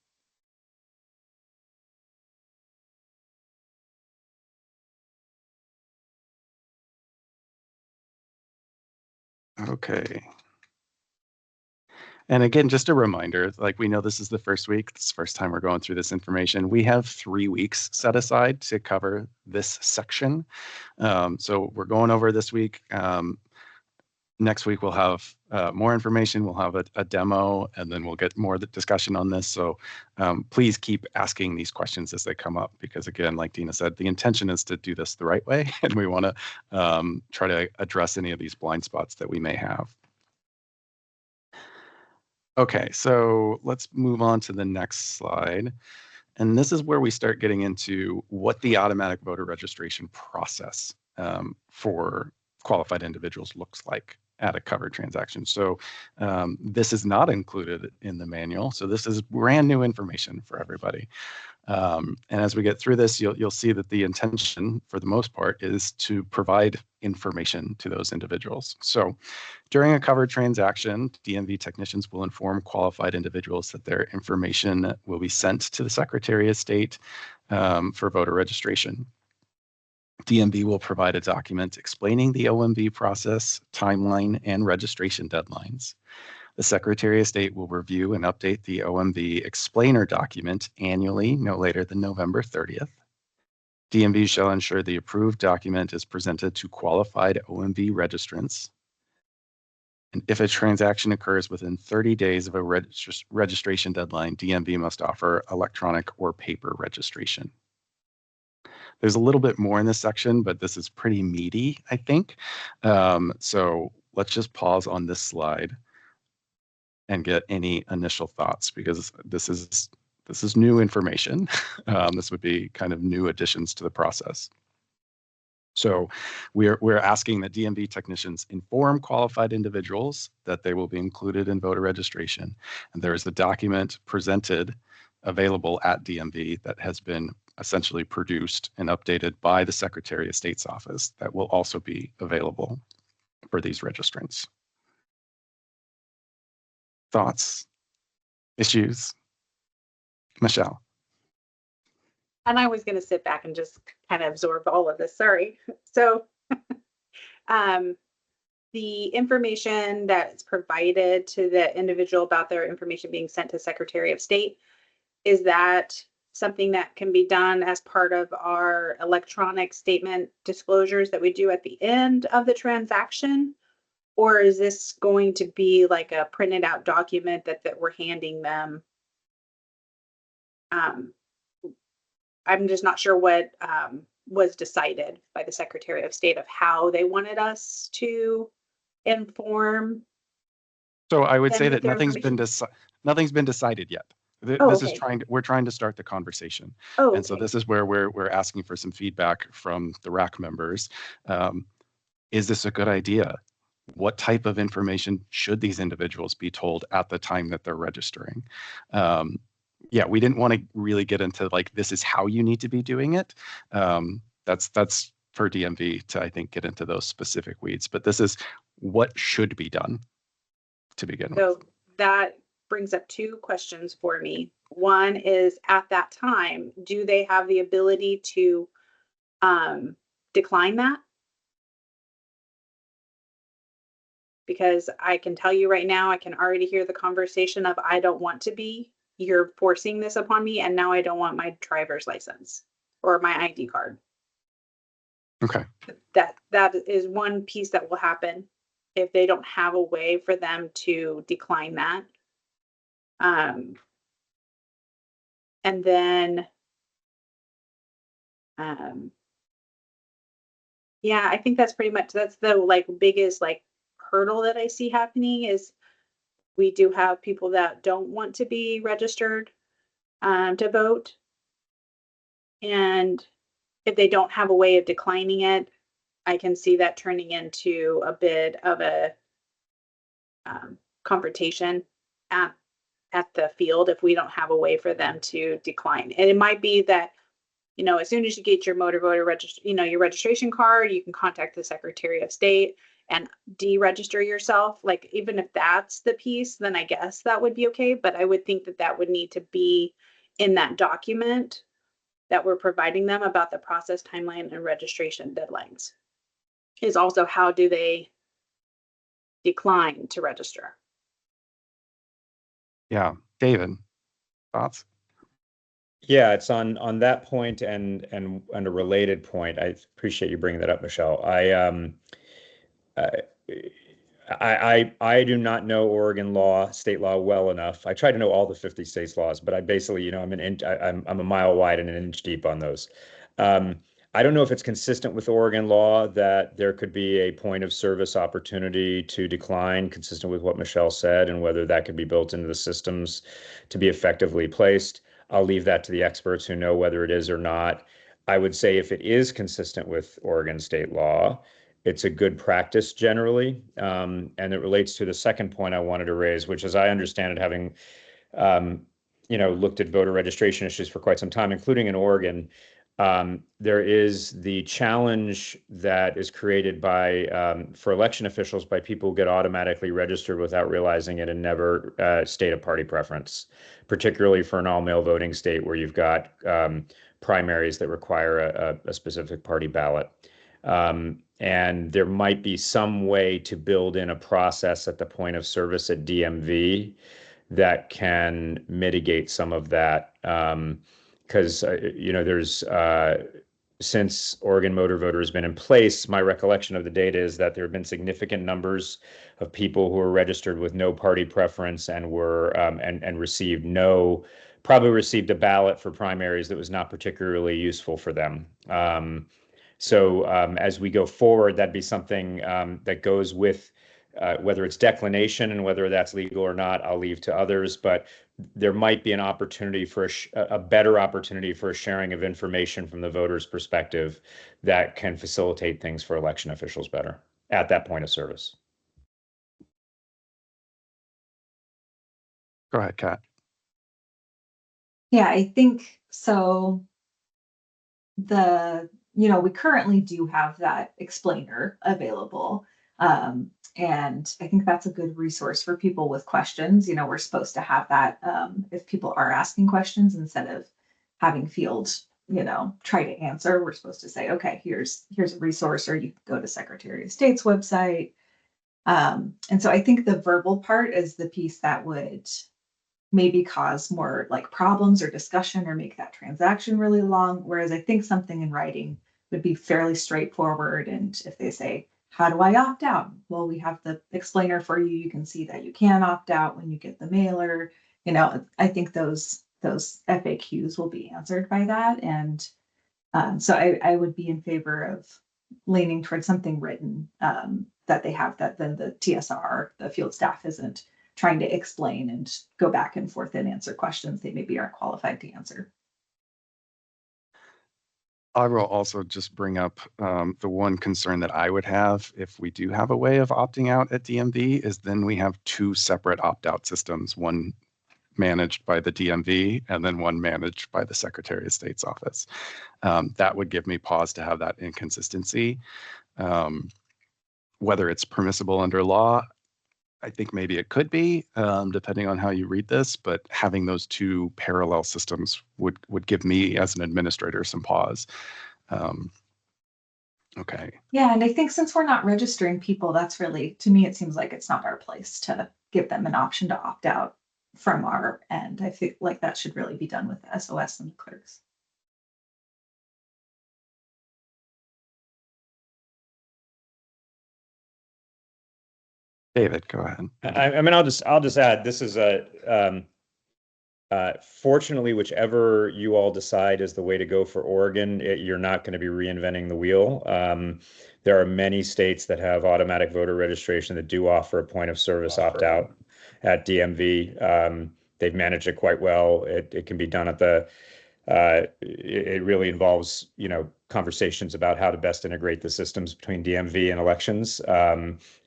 Okay. And again, just a reminder, like we know this is the first week, this is the first time we're going through this information. We have 3 weeks set aside to cover this section. So we're going over this week. Next week, we'll have more information. We'll have a demo, and then we'll get more discussion on this. So please keep asking these questions as they come up, because again, like Dina said, the intention is to do this the right way, and we want to try to address any of these blind spots that we may have. Okay, so let's move on to the next slide. And this is where we start getting into what the automatic voter registration process for qualified individuals looks like at a covered transaction. So this is not included in the manual. So this is brand new information for everybody. And as we get through this, you'll see that the intention, for the most part, is to provide information to those individuals. So during a covered transaction, DMV technicians will inform qualified individuals that their information will be sent to the Secretary of State for voter registration. DMV will provide a document explaining the OMB process, timeline, and registration deadlines. The Secretary of State will review and update the OMB explainer document annually, no later than November 30th. DMV shall ensure the approved document is presented to qualified OMB registrants. And if a transaction occurs within 30 days of a registration deadline, DMV must offer electronic or paper registration. There's a little bit more in this section, but this is pretty meaty, I think. So let's just pause on this slide and get any initial thoughts, because this is new information. This would be kind of new additions to the process. So we're asking that DMV technicians inform qualified individuals that they will be included in voter registration. And there is a document presented available at DMV that has been essentially produced and updated by the Secretary of State's office that will also be available for these registrants. Thoughts, issues? Michelle. And I was going to sit back and just kind of absorb all of this. Sorry. So the information that's provided to the individual about their information being sent to Secretary of State, is that something that can be done as part of our electronic statement disclosures that we do at the end of the transaction? Or is this going to be like a printed out document that we're handing them? I'm just not sure what was decided by the Secretary of State of how they wanted us to inform. So I would say that nothing's been decided yet. We're trying to start the conversation. And so this is where we're asking for some feedback from the RAC members. Is this a good idea? What type of information should these individuals be told at the time that they're registering? Yeah, we didn't want to really get into like, this is how you need to be doing it. That's for DMV to, I think, get into those specific weeds, but this is what should be done to begin with. So that brings up two questions for me. One is, at that time, do they have the ability to decline that? Because I can tell you right now, I can already hear the conversation of, I don't want to be, you're forcing this upon me, and now I don't want my driver's license or my ID card. Okay. That is one piece that will happen if they don't have a way for them to decline that. And then, yeah, I think that's pretty much, that's the like biggest like hurdle that I see happening is we do have people that don't want to be registered to vote. And if they don't have a way of declining it, I can see that turning into a bit of a confrontation at the field if we don't have a way for them to decline. And it might be that, you know, as soon as you get your motor voter your registration card, you can contact the Secretary of State and deregister yourself. Like, even if that's the piece, then I guess that would be okay. But I would think that that would need to be in that document that we're providing them about the process timeline and registration deadlines. Is also, how do they decline to register? Yeah, David, thoughts? Yeah, it's on that point and a related point. I appreciate you bringing that up, Michelle. I do not know Oregon law, state law well enough. I try to know all the 50 states laws, but I basically, you know, I'm a mile wide and an inch deep on those. I don't know if it's consistent with Oregon law that there could be a point of service opportunity to decline, consistent with what Michelle said, and whether that could be built into the systems to be effectively placed. I'll leave that to the experts who know whether it is or not. I would say if it is consistent with Oregon state law, it's a good practice generally. And it relates to the second point I wanted to raise, which is, I understand it, having looked at voter registration issues for quite some time, including in Oregon. There is the challenge that is created by for election officials by people who get automatically registered without realizing it and never state a party preference, particularly for an all-mail voting state where you've got primaries that require a specific party ballot. And there might be some way to build in a process at the point of service at DMV that can mitigate some of that. Because, there's, since Oregon Motor Voter has been in place, my recollection of the data is that there have been significant numbers of people who are registered with no party preference and were, and probably received a ballot for primaries that was not particularly useful for them. So as we go forward, that'd be something that goes with whether it's declination and whether that's legal or not, I'll leave to others. But there might be an opportunity for a better opportunity for a sharing of information from the voter's perspective that can facilitate things for election officials better at that point of service. Go ahead, Kat. Yeah, I think so. We currently do have that explainer available. And I think that's a good resource for people with questions. We're supposed to have that if people are asking questions, instead of having fields, try to answer. We're supposed to say, okay, here's a resource, or you can go to Secretary of State's website. And so I think the verbal part is the piece that would maybe cause more like problems or discussion or make that transaction really long. Whereas I think something in writing would be fairly straightforward. And if they say, how do I opt out? Well, we have the explainer for you. You can see that you can opt out when you get the mailer. I think those FAQs will be answered by that. And so I would be in favor of leaning towards something written that they have, that then the TSR, the field staff, isn't trying to explain and go back and forth and answer questions they maybe aren't qualified to answer. I will also just bring up the one concern that I would have if we do have a way of opting out at DMV is then we have two separate opt-out systems, one managed by the DMV and then one managed by the Secretary of State's office. That would give me pause to have that inconsistency. Whether it's permissible under law, I think maybe it could be, depending on how you read this, but having those two parallel systems would give me as an administrator some pause. Okay. Yeah, and I think since we're not registering people, that's really, to me, it seems like it's not our place to give them an option to opt out from our end. I feel like that should really be done with the SOS and the clerks. David, go ahead. I mean, I'll just add, this is fortunately, whichever you all decide is the way to go for Oregon, you're not going to be reinventing the wheel. There are many states that have automatic voter registration that do offer a point of service opt-out at DMV. They've managed it quite well. It can be done at the, it really involves, conversations about how to best integrate the systems between DMV and elections.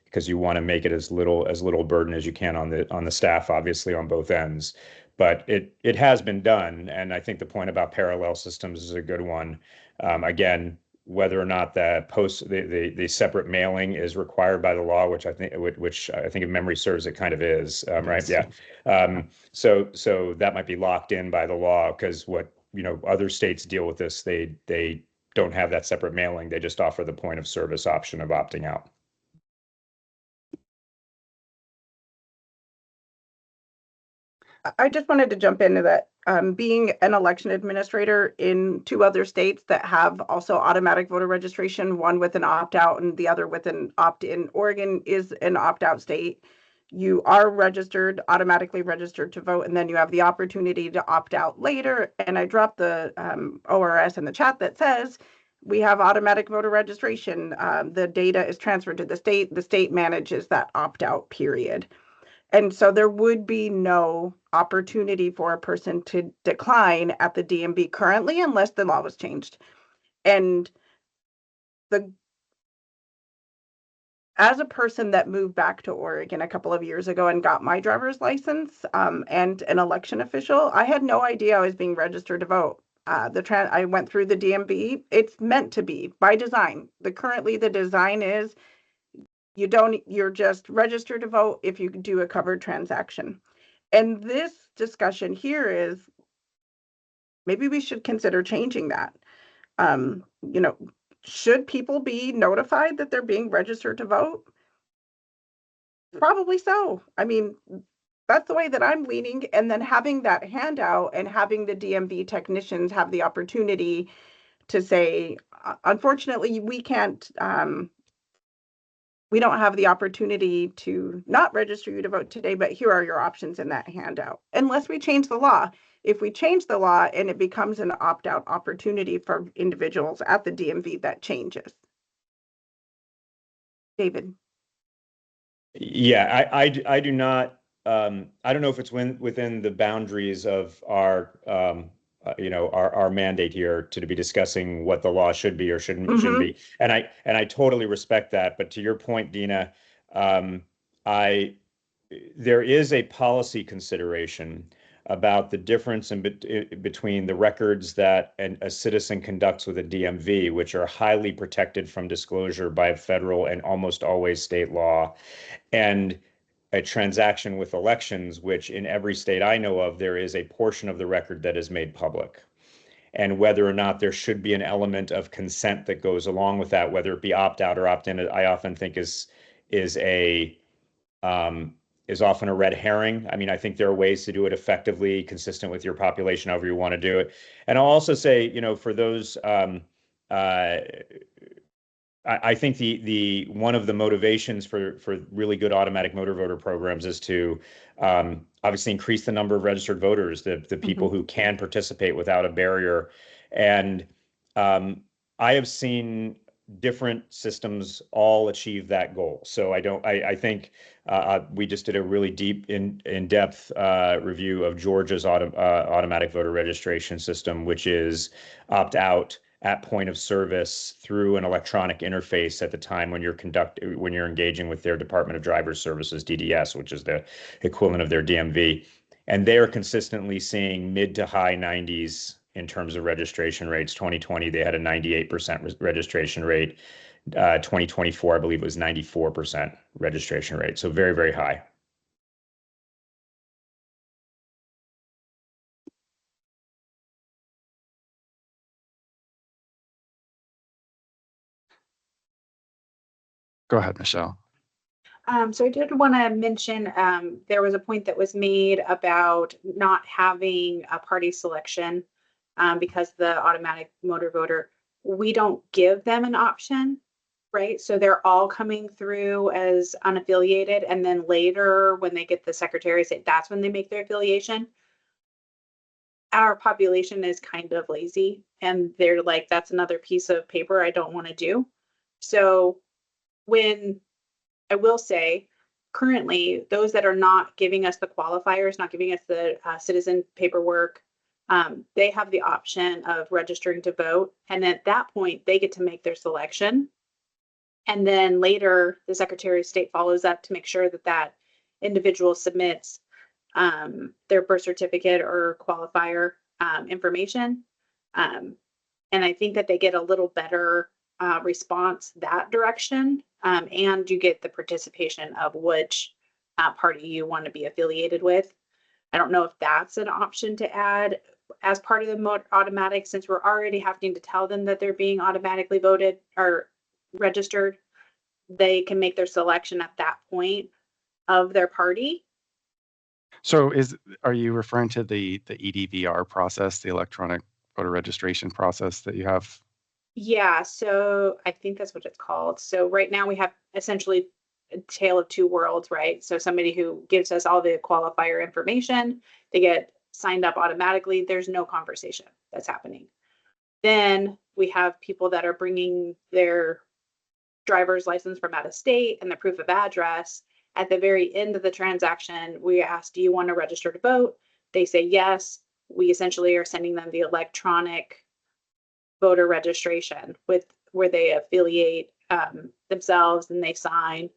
Because you want to make it as little burden as you can on the staff, obviously on both ends. But it has been done, and I think the point about parallel systems is a good one. Again, whether or not the separate mailing is required by the law, which I think if memory serves, it kind of is, right? Yeah. So that might be locked in by the law, because what other states deal with this, they don't have that separate mailing. They just offer the point of service option of opting out. I just wanted to jump into that. Being an election administrator in 2 other states that have also automatic voter registration, one with an opt-out and the other with an opt-in. Oregon is an opt-out state. You are automatically registered to vote, and then you have the opportunity to opt out later. And I dropped the ORS in the chat that says we have automatic voter registration. The data is transferred to the state. The state manages that opt-out period. And so there would be no opportunity for a person to decline at the DMV currently unless the law was changed. And as a person that moved back to Oregon a couple of years ago and got my driver's license and an election official, I had no idea I was being registered to vote. I went through the DMV. It's meant to be by design. Currently the design is you're just registered to vote if you do a covered transaction. And this discussion here is maybe we should consider changing that. Should people be notified that they're being registered to vote? Probably so. I mean, that's the way that I'm leaning. And then having that handout and having the DMV technicians have the opportunity to say, unfortunately, we can't, we don't have the opportunity to not register you to vote today, but here are your options in that handout, unless we change the law. If we change the law and it becomes an opt-out opportunity for individuals at the DMV, that changes. David. Yeah, I do not, I don't know if it's within the boundaries of our mandate here to be discussing what the law should be or shouldn't be. And I totally respect that. But to your point, Dina, there is a policy consideration about the difference between the records that a citizen conducts with a DMV, which are highly protected from disclosure by federal and almost always state law, and a transaction with elections, which in every state I know of, there is a portion of the record that is made public. And whether or not there should be an element of consent that goes along with that, whether it be opt-out or opt-in, I often think is often a red herring. I mean, I think there are ways to do it effectively, consistent with your population, however you want to do it. And I'll also say, for those, I think the one of the motivations for really good automatic motor voter programs is to obviously increase the number of registered voters, the people who can participate without a barrier. And I have seen different systems all achieve that goal. So I think we just did a really deep in-depth review of Georgia's automatic voter registration system, which is opt-out at point of service through an electronic interface at the time when you're engaging with their Department of Driver Services, DDS, which is the equivalent of their DMV. And they are consistently seeing mid to high 90s in terms of registration rates. 2020, they had a 98% registration rate. 2024, I believe it was 94% registration rate. So very, very high. Go ahead, Michelle. So I did want to mention, there was a point that was made about not having a party selection because the automatic motor voter, we don't give them an option, right? So they're all coming through as unaffiliated, and then later when they get the Secretary of State, that's when they make their affiliation. Our population is kind of lazy, and they're like, that's another piece of paper I don't want to do. So when I will say, currently, those that are not giving us the qualifiers, not giving us the citizen paperwork, they have the option of registering to vote. And at that point, they get to make their selection. And then later, the Secretary of State follows up to make sure that that individual submits their birth certificate or qualifier information. And I think that they get a little better response that direction. And you get the participation of which party you want to be affiliated with. I don't know if that's an option to add as part of the automatic, since we're already having to tell them that they're being automatically voted or registered. They can make their selection at that point of their party. So are you referring to the EDVR process, the electronic voter registration process that you have? Yeah, so I think that's what it's called. So right now we have essentially a tale of two worlds, right? So somebody who gives us all the qualifier information, they get signed up automatically. There's no conversation that's happening. Then we have people that are bringing their driver's license from out of state and the proof of address. At the very end of the transaction, we ask, do you want to register to vote? They say yes. We essentially are sending them the electronic voter registration with where they affiliate themselves and they sign.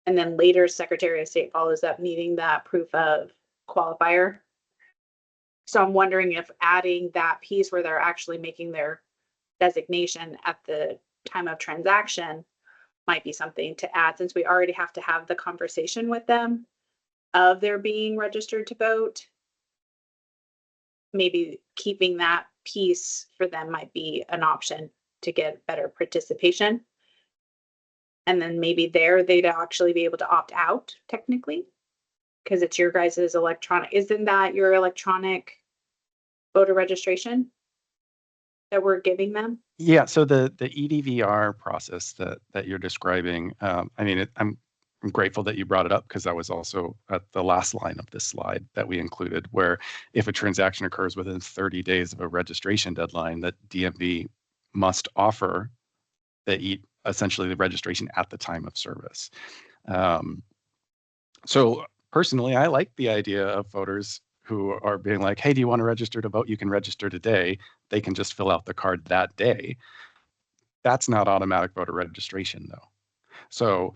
And then later, Secretary of State follows up needing that proof of qualifier. So I'm wondering if adding that piece where they're actually making their designation at the time of transaction might be something to add, since we already have to have the conversation with them of their being registered to vote. Maybe keeping that piece for them might be an option to get better participation. And then maybe there they'd actually be able to opt out technically, because it's your guys' electronic. Isn't that your electronic voter registration that we're giving them? Yeah, so the EDVR process that you're describing, I mean, I'm grateful that you brought it up, because that was also at the last line of this slide that we included, where if a transaction occurs within 30 days of a registration deadline, that DMV must offer essentially the registration at the time of service. So personally, I like the idea of voters who are being like, hey, do you want to register to vote? You can register today. They can just fill out the card that day. That's not automatic voter registration, though. So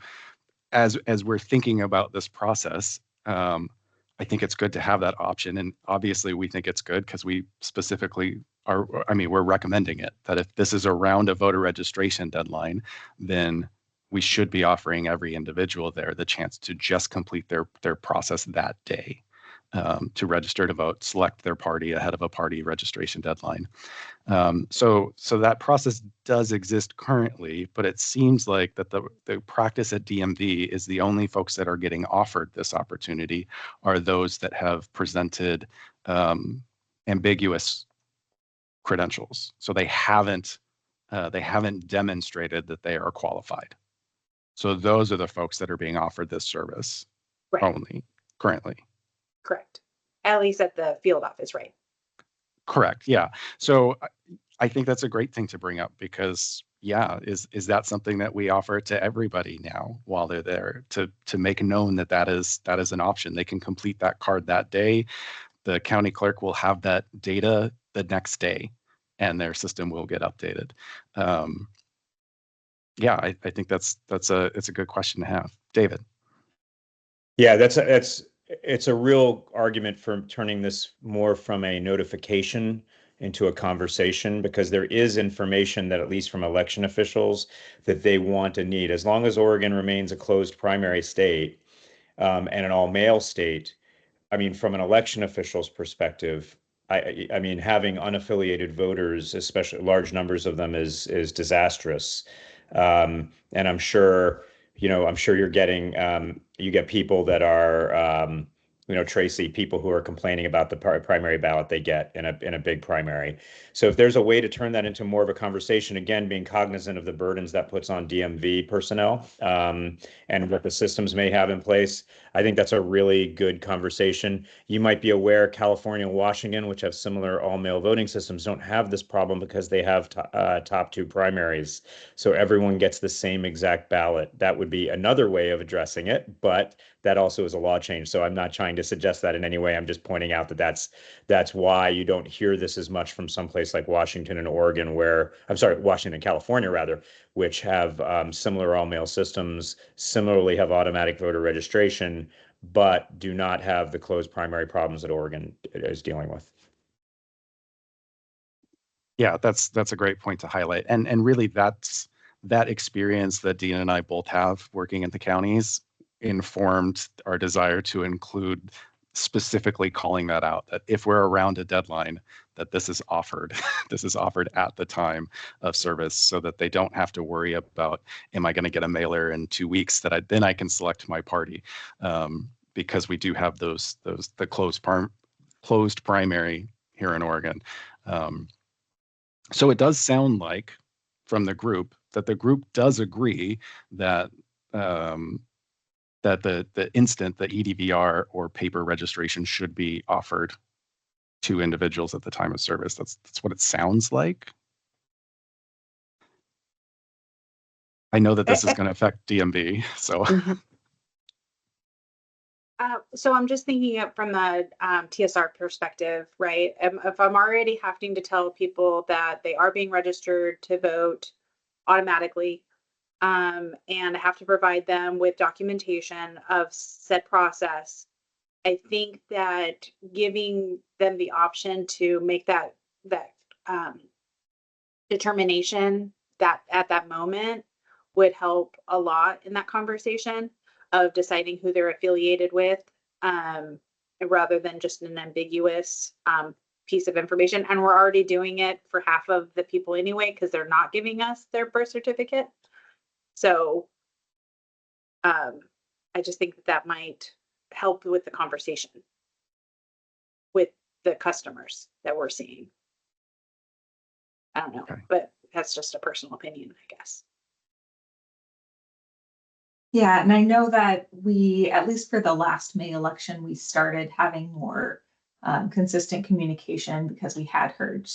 as we're thinking about this process, I think it's good to have that option. And obviously we think it's good because we specifically we're recommending it, that if this is around a voter registration deadline, then we should be offering every individual there the chance to just complete their process that day, to register to vote, select their party ahead of a party registration deadline. So that process does exist currently, but it seems like that the practice at DMV is the only folks that are getting offered this opportunity are those that have presented ambiguous credentials. So they haven't demonstrated that they are qualified. So those are the folks that are being offered this service only currently. Correct. At least at the field office, right? Correct. Yeah. So I think that's a great thing to bring up, because is that something that we offer to everybody now while they're there, to make known that is an option. They can complete that card that day. The county clerk will have that data the next day, and their system will get updated. I think it's a good question to have. David. Yeah, it's a real argument for turning this more from a notification into a conversation, because there is information that, at least from election officials, that they want and need. As long as Oregon remains a closed primary state and an all-male state, I mean, from an election official's perspective, I mean, having unaffiliated voters, especially large numbers of them, is disastrous. And I'm sure, I'm sure you're getting, you get people that are, Tracy, people who are complaining about the primary ballot they get in a big primary. So if there's a way to turn that into more of a conversation, again, being cognizant of the burdens that puts on DMV personnel, and what the systems may have in place, I think that's a really good conversation. You might be aware California and Washington, which have similar all-mail voting systems, don't have this problem because they have top two primaries. So everyone gets the same exact ballot. That would be another way of addressing it, but that also is a law change. So I'm not trying to suggest that in any way. I'm just pointing out that that's why you don't hear this as much from someplace like Washington and Oregon, Washington and California rather, which have similar all-mail systems, similarly have automatic voter registration, but do not have the closed primary problems that Oregon is dealing with. Yeah, that's a great point to highlight. And really that experience that Dean and I both have working in the counties informed our desire to include specifically calling that out, that if we're around a deadline, that this is offered, this is offered at the time of service, so that they don't have to worry about, am I going to get a mailer in 2 weeks that I can select my party, because we do have the closed primary here in Oregon. So it does sound like from the group that the group does agree that that the instant the EDVR or paper registration should be offered to individuals at the time of service. That's what it sounds like. I know that this is going to affect DMV, so. So I'm just thinking it from the TSR perspective, right? If I'm already having to tell people that they are being registered to vote automatically, and I have to provide them with documentation of said process, I think that giving them the option to make that determination that at that moment would help a lot in that conversation of deciding who they're affiliated with, rather than just an ambiguous piece of information. And we're already doing it for half of the people anyway, because they're not giving us their birth certificate. So I just think that might help with the conversation with the customers that we're seeing. I don't know, okay. But that's just a personal opinion, I guess. Yeah, and I know that we, at least for the last May election, we started having more consistent communication, because we had heard,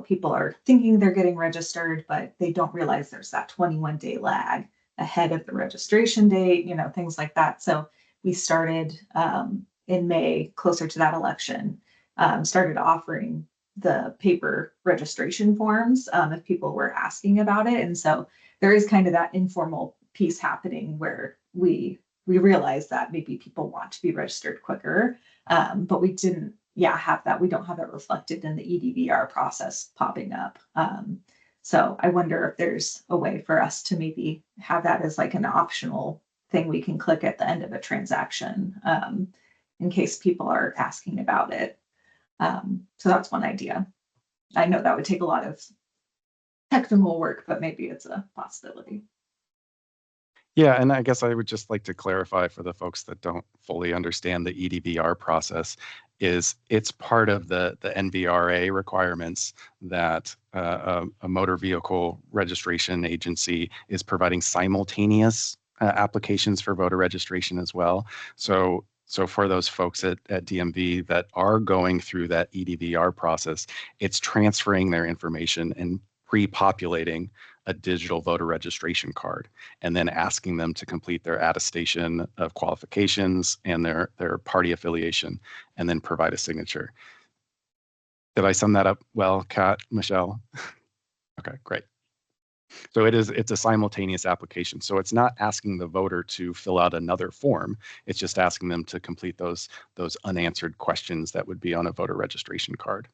people are thinking they're getting registered, but they don't realize there's that 21-day lag ahead of the registration date, things like that. So we started in May, closer to that election, started offering the paper registration forms if people were asking about it. And so there is kind of that informal piece happening where we realize that maybe people want to be registered quicker, but we didn't have that. We don't have it reflected in the EDVR process popping up. So I wonder if there's a way for us to maybe have that as like an optional thing we can click at the end of a transaction, in case people are asking about it. So that's one idea. I know that would take a lot of technical work, but maybe it's a possibility. Yeah, and I guess I would just like to clarify for the folks that don't fully understand the EDVR process, is it's part of the NVRA requirements that a motor vehicle registration agency is providing simultaneous applications for voter registration as well. So for those folks at DMV that are going through that EDVR process, it's transferring their information and pre-populating a digital voter registration card, and then asking them to complete their attestation of qualifications and their party affiliation, and then provide a signature. Did I sum that up well, Kat, Michelle? Okay, great. So it's a simultaneous application. So it's not asking the voter to fill out another form. It's just asking them to complete those unanswered questions that would be on a voter registration card.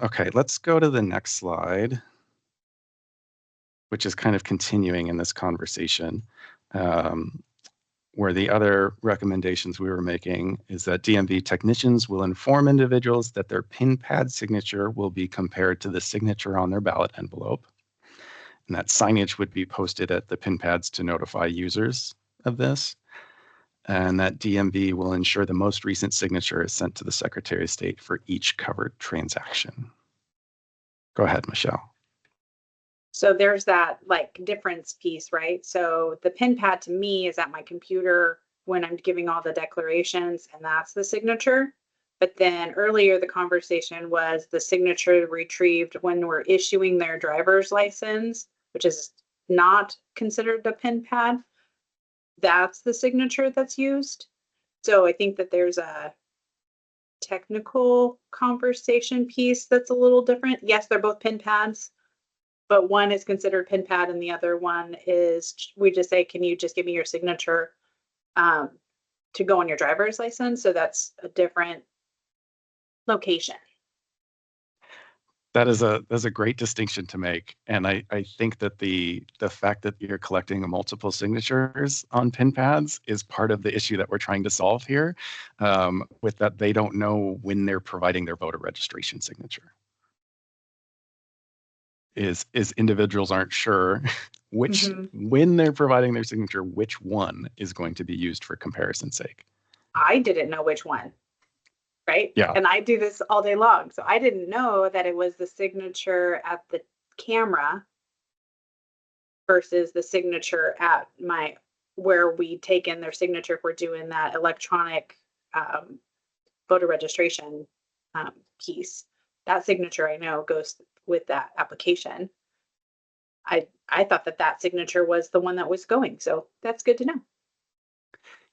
Okay, let's go to the next slide, which is kind of continuing in this conversation. where the other recommendations we were making is that DMV technicians will inform individuals that their PIN pad signature will be compared to the signature on their ballot envelope. And that signage would be posted at the PIN pads to notify users of this. And that DMV will ensure the most recent signature is sent to the Secretary of State for each covered transaction. Go ahead, Michelle. So there's that like difference piece, right? So the pin pad to me is at my computer when I'm giving all the declarations, and that's the signature. But then earlier the conversation was the signature retrieved when we're issuing their driver's license, which is not considered a pin pad. That's the signature that's used. So I think that there's a technical conversation piece that's a little different. Yes, they're both pin pads, but one is considered pin pad and the other one is, we just say, can you just give me your signature to go on your driver's license? So that's a different location. That's a great distinction to make. And I think that the fact that you're collecting multiple signatures on pin pads is part of the issue that we're trying to solve here, with that they don't know when they're providing their voter registration signature. Is individuals aren't sure which, when they're providing their signature, which one is going to be used for comparison's sake. I didn't know which one, right? Yeah. And I do this all day long. So I didn't know that it was the signature at the camera versus the signature at my, where we take in their signature if we're doing that electronic voter registration piece. That signature I know goes with that application. I thought that signature was the one that was going. So that's good to know.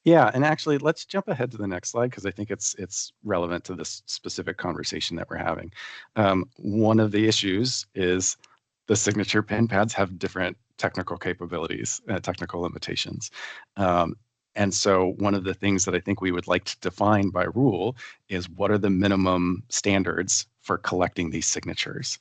Yeah, and actually, let's jump ahead to the next slide because I think it's relevant to this specific conversation that we're having. One of the issues is the signature pin pads have different technical capabilities, technical limitations. And so one of the things that I think we would like to define by rule is what are the minimum standards for collecting these signatures?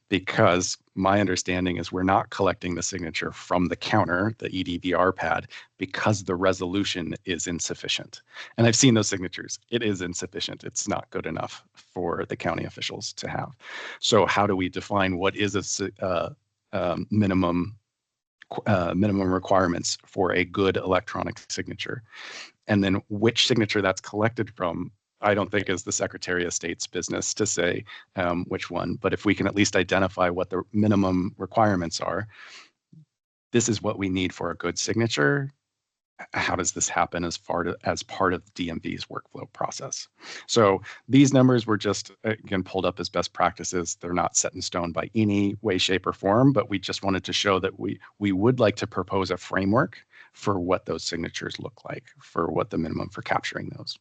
Because my understanding is we're not collecting the signature from the counter, the EDVR pad, because the resolution is insufficient. And I've seen those signatures. It is insufficient. It's not good enough for the county officials to have. So how do we define what is a minimum requirements for a good electronic signature? And then which signature that's collected from, I don't think is the Secretary of State's business to say which one, but if we can at least identify what the minimum requirements are, this is what we need for a good signature. How does this happen as part of DMV's workflow process? So these numbers were just, again, pulled up as best practices. They're not set in stone by any way, shape, or form, but we just wanted to show that we would like to propose a framework for what those signatures look like, for what the minimum for capturing those.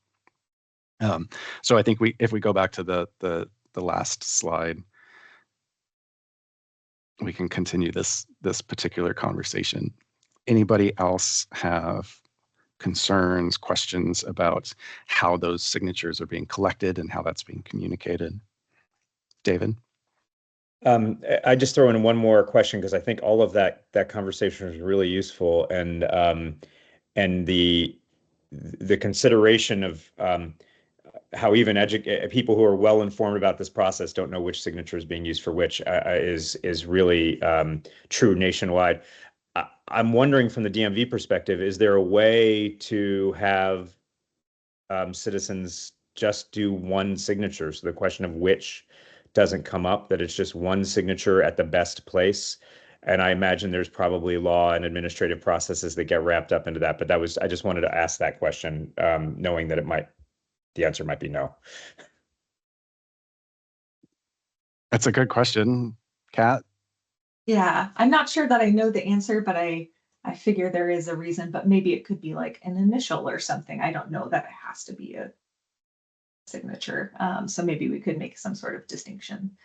So I think if we go back to the last slide, we can continue this particular conversation. Anybody else have concerns, questions about how those signatures are being collected and how that's being communicated? David? I just throw in one more question because I think all of that conversation was really useful, and the consideration of how even people who are well informed about this process don't know which signature is being used for which is really true nationwide. I'm wondering from the DMV perspective, is there a way to have citizens just do one signature? So the question of which doesn't come up, that it's just one signature at the best place. And I imagine there's probably law and administrative processes that get wrapped up into that. But I just wanted to ask that question, knowing that the answer might be no. That's a good question. Kat? Yeah, I'm not sure that I know the answer, but I figure there is a reason, but maybe it could be like an initial or something. I don't know that it has to be a signature. So maybe we could make some sort of distinction.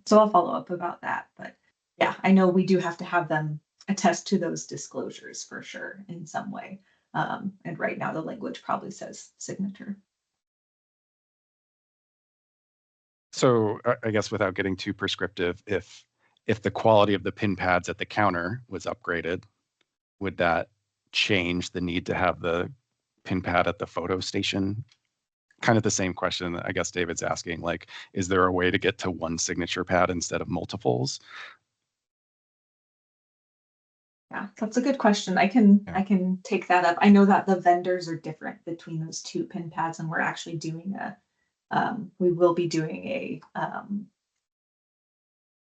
So I'll follow up about that. But yeah, I know we do have to have them attest to those disclosures for sure in some way. And right now the language probably says signature. So I guess without getting too prescriptive, if the quality of the pin pads at the counter was upgraded, would that change the need to have the pin pad at the photo station? Kind of the same question that I guess David's asking, like, is there a way to get to one signature pad instead of multiples? Yeah, that's a good question. I can take that up. I know that the vendors are different between those two pin pads, and we're actually doing we will be doing a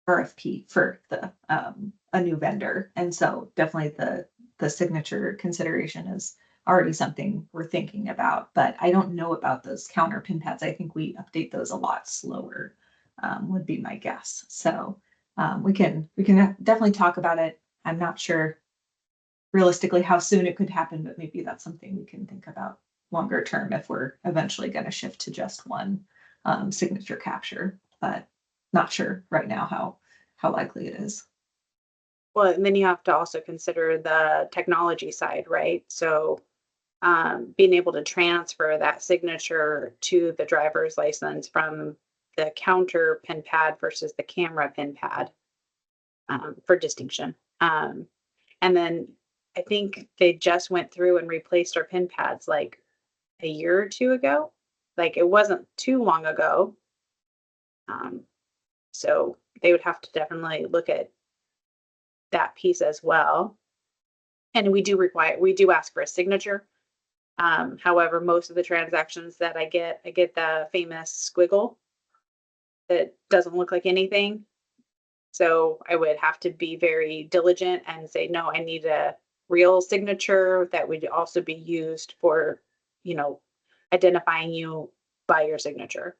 RFP for a new vendor. And so definitely the signature consideration is already something we're thinking about, but I don't know about those counter pin pads. I think we update those a lot slower, would be my guess. So we can definitely talk about it. I'm not sure realistically how soon it could happen, but maybe that's something we can think about longer term if we're eventually going to shift to just one signature capture, but not sure right now how likely it is. Well, and then you have to also consider the technology side, right? So being able to transfer that signature to the driver's license from the counter pin pad versus the camera pin pad for distinction. And then I think they just went through and replaced our pin pads like a year or two ago. Like it wasn't too long ago. So they would have to definitely look at that piece as well. And we do ask for a signature. However, most of the transactions that I get the famous squiggle that doesn't look like anything. So I would have to be very diligent and say, no, I need a real signature that would also be used for, identifying you by your signature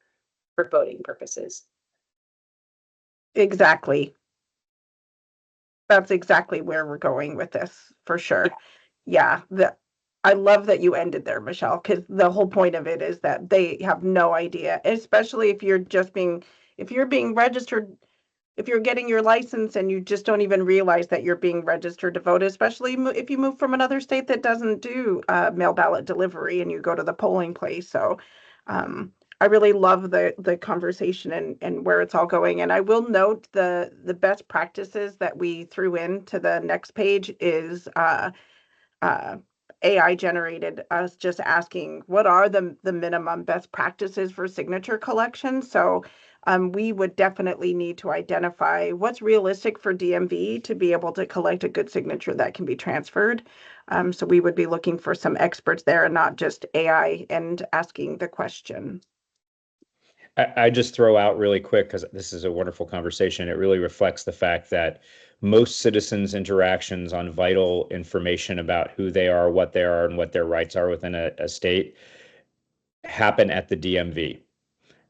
for voting purposes. Exactly. That's exactly where we're going with this, for sure. Yeah. I love that you ended there, Michelle, because the whole point of it is that they have no idea, especially if you're being registered, if you're getting your license and you just don't even realize that you're being registered to vote, especially if you move from another state that doesn't do mail ballot delivery and you go to the polling place. So I really love the conversation and where it's all going. And I will note the best practices that we threw into the next page is AI generated us just asking what are the minimum best practices for signature collection. So we would definitely need to identify what's realistic for DMV to be able to collect a good signature that can be transferred. So we would be looking for some experts there and not just AI and asking the question. I just throw out really quick, because this is a wonderful conversation. It really reflects the fact that most citizens' interactions on vital information about who they are, what they are, and what their rights are within a state happen at the DMV.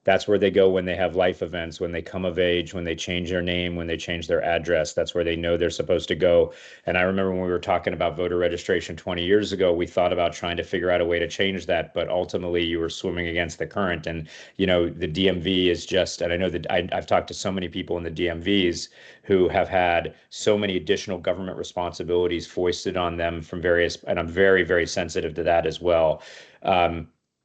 That's where they go when they have life events, when they come of age, when they change their name, when they change their address. That's where they know they're supposed to go. And I remember when we were talking about voter registration 20 years ago, we thought about trying to figure out a way to change that, but ultimately you were swimming against the current. And, the DMV is just, and I know that I've talked to so many people in the DMVs who have had so many additional government responsibilities foisted on them from various, and I'm very, very sensitive to that as well.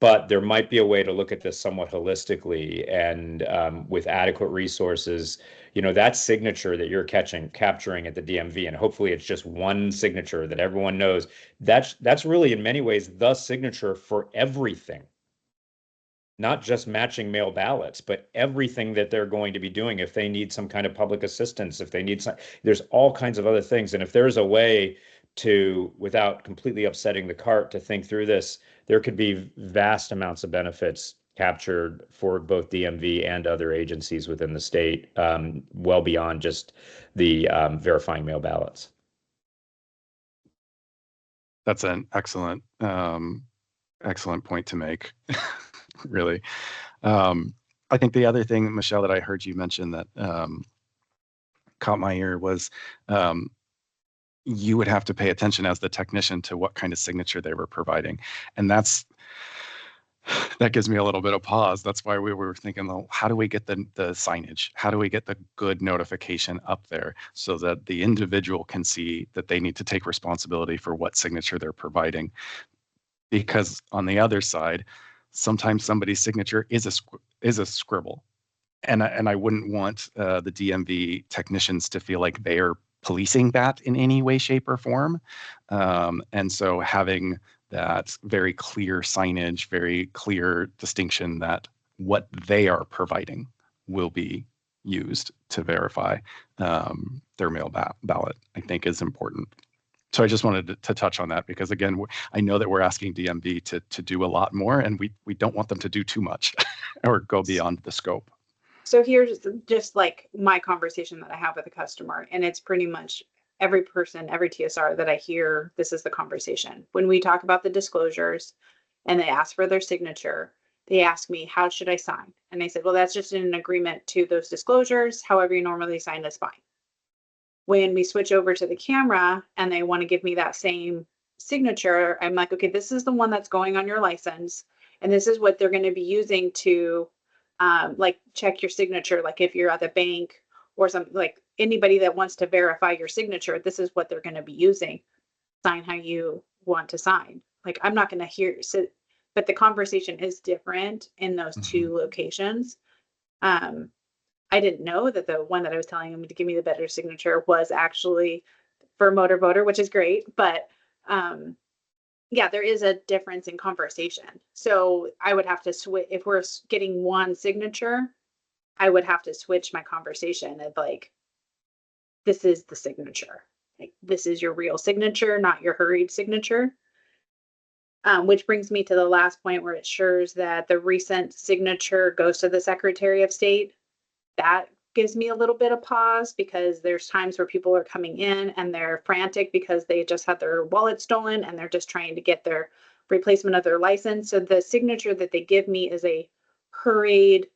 But there might be a way to look at this somewhat holistically and with adequate resources, that signature that you're capturing at the DMV, and hopefully it's just one signature that everyone knows, that's really in many ways the signature for everything. Not just matching mail ballots, but everything that they're going to be doing. If they need some kind of public assistance, if they need there's all kinds of other things. And if there's a way to, without completely upsetting the cart, to think through this, there could be vast amounts of benefits captured for both DMV and other agencies within the state, well beyond just the verifying mail ballots. That's an excellent point to make, really. I think the other thing, Michelle, that I heard you mention that caught my ear was you would have to pay attention as the technician to what kind of signature they were providing. And that gives me a little bit of pause. That's why we were thinking, well, how do we get the signage? How do we get the good notification up there so that the individual can see that they need to take responsibility for what signature they're providing? Because on the other side, sometimes somebody's signature is a scribble. And I wouldn't want the DMV technicians to feel like they are policing that in any way, shape, or form. And so having that very clear signage, very clear distinction that what they are providing will be used to verify their mail ballot, I think is important. So I just wanted to touch on that because, again, I know that we're asking DMV to do a lot more, and we don't want them to do too much or go beyond the scope. So here's just like my conversation that I have with a customer, and it's pretty much every person, every TSR that I hear, this is the conversation. When we talk about the disclosures and they ask for their signature, they ask me, how should I sign? And I said, well, that's just an agreement to those disclosures. However you normally sign is fine. When we switch over to the camera and they want to give me that same signature, I'm like, okay, this is the one that's going on your license. And this is what they're going to be using to like check your signature. Like if you're at the bank or something, like anybody that wants to verify your signature, this is what they're going to be using. Sign how you want to sign. Like I'm not going to hear, but the conversation is different in those two locations. I didn't know that the one that I was telling him to give me the better signature was actually for motor voter, which is great. But yeah, there is a difference in conversation. So I would have to switch if we're getting one signature. I would have to switch my conversation of like, this is the signature. Like this is your real signature, not your hurried signature. Which brings me to the last point where it ensures that the recent signature goes to the Secretary of State. That gives me a little bit of pause because there's times where people are coming in and they're frantic because they just had their wallet stolen and they're just trying to get their replacement of their license. So the signature that they give me is a hurried,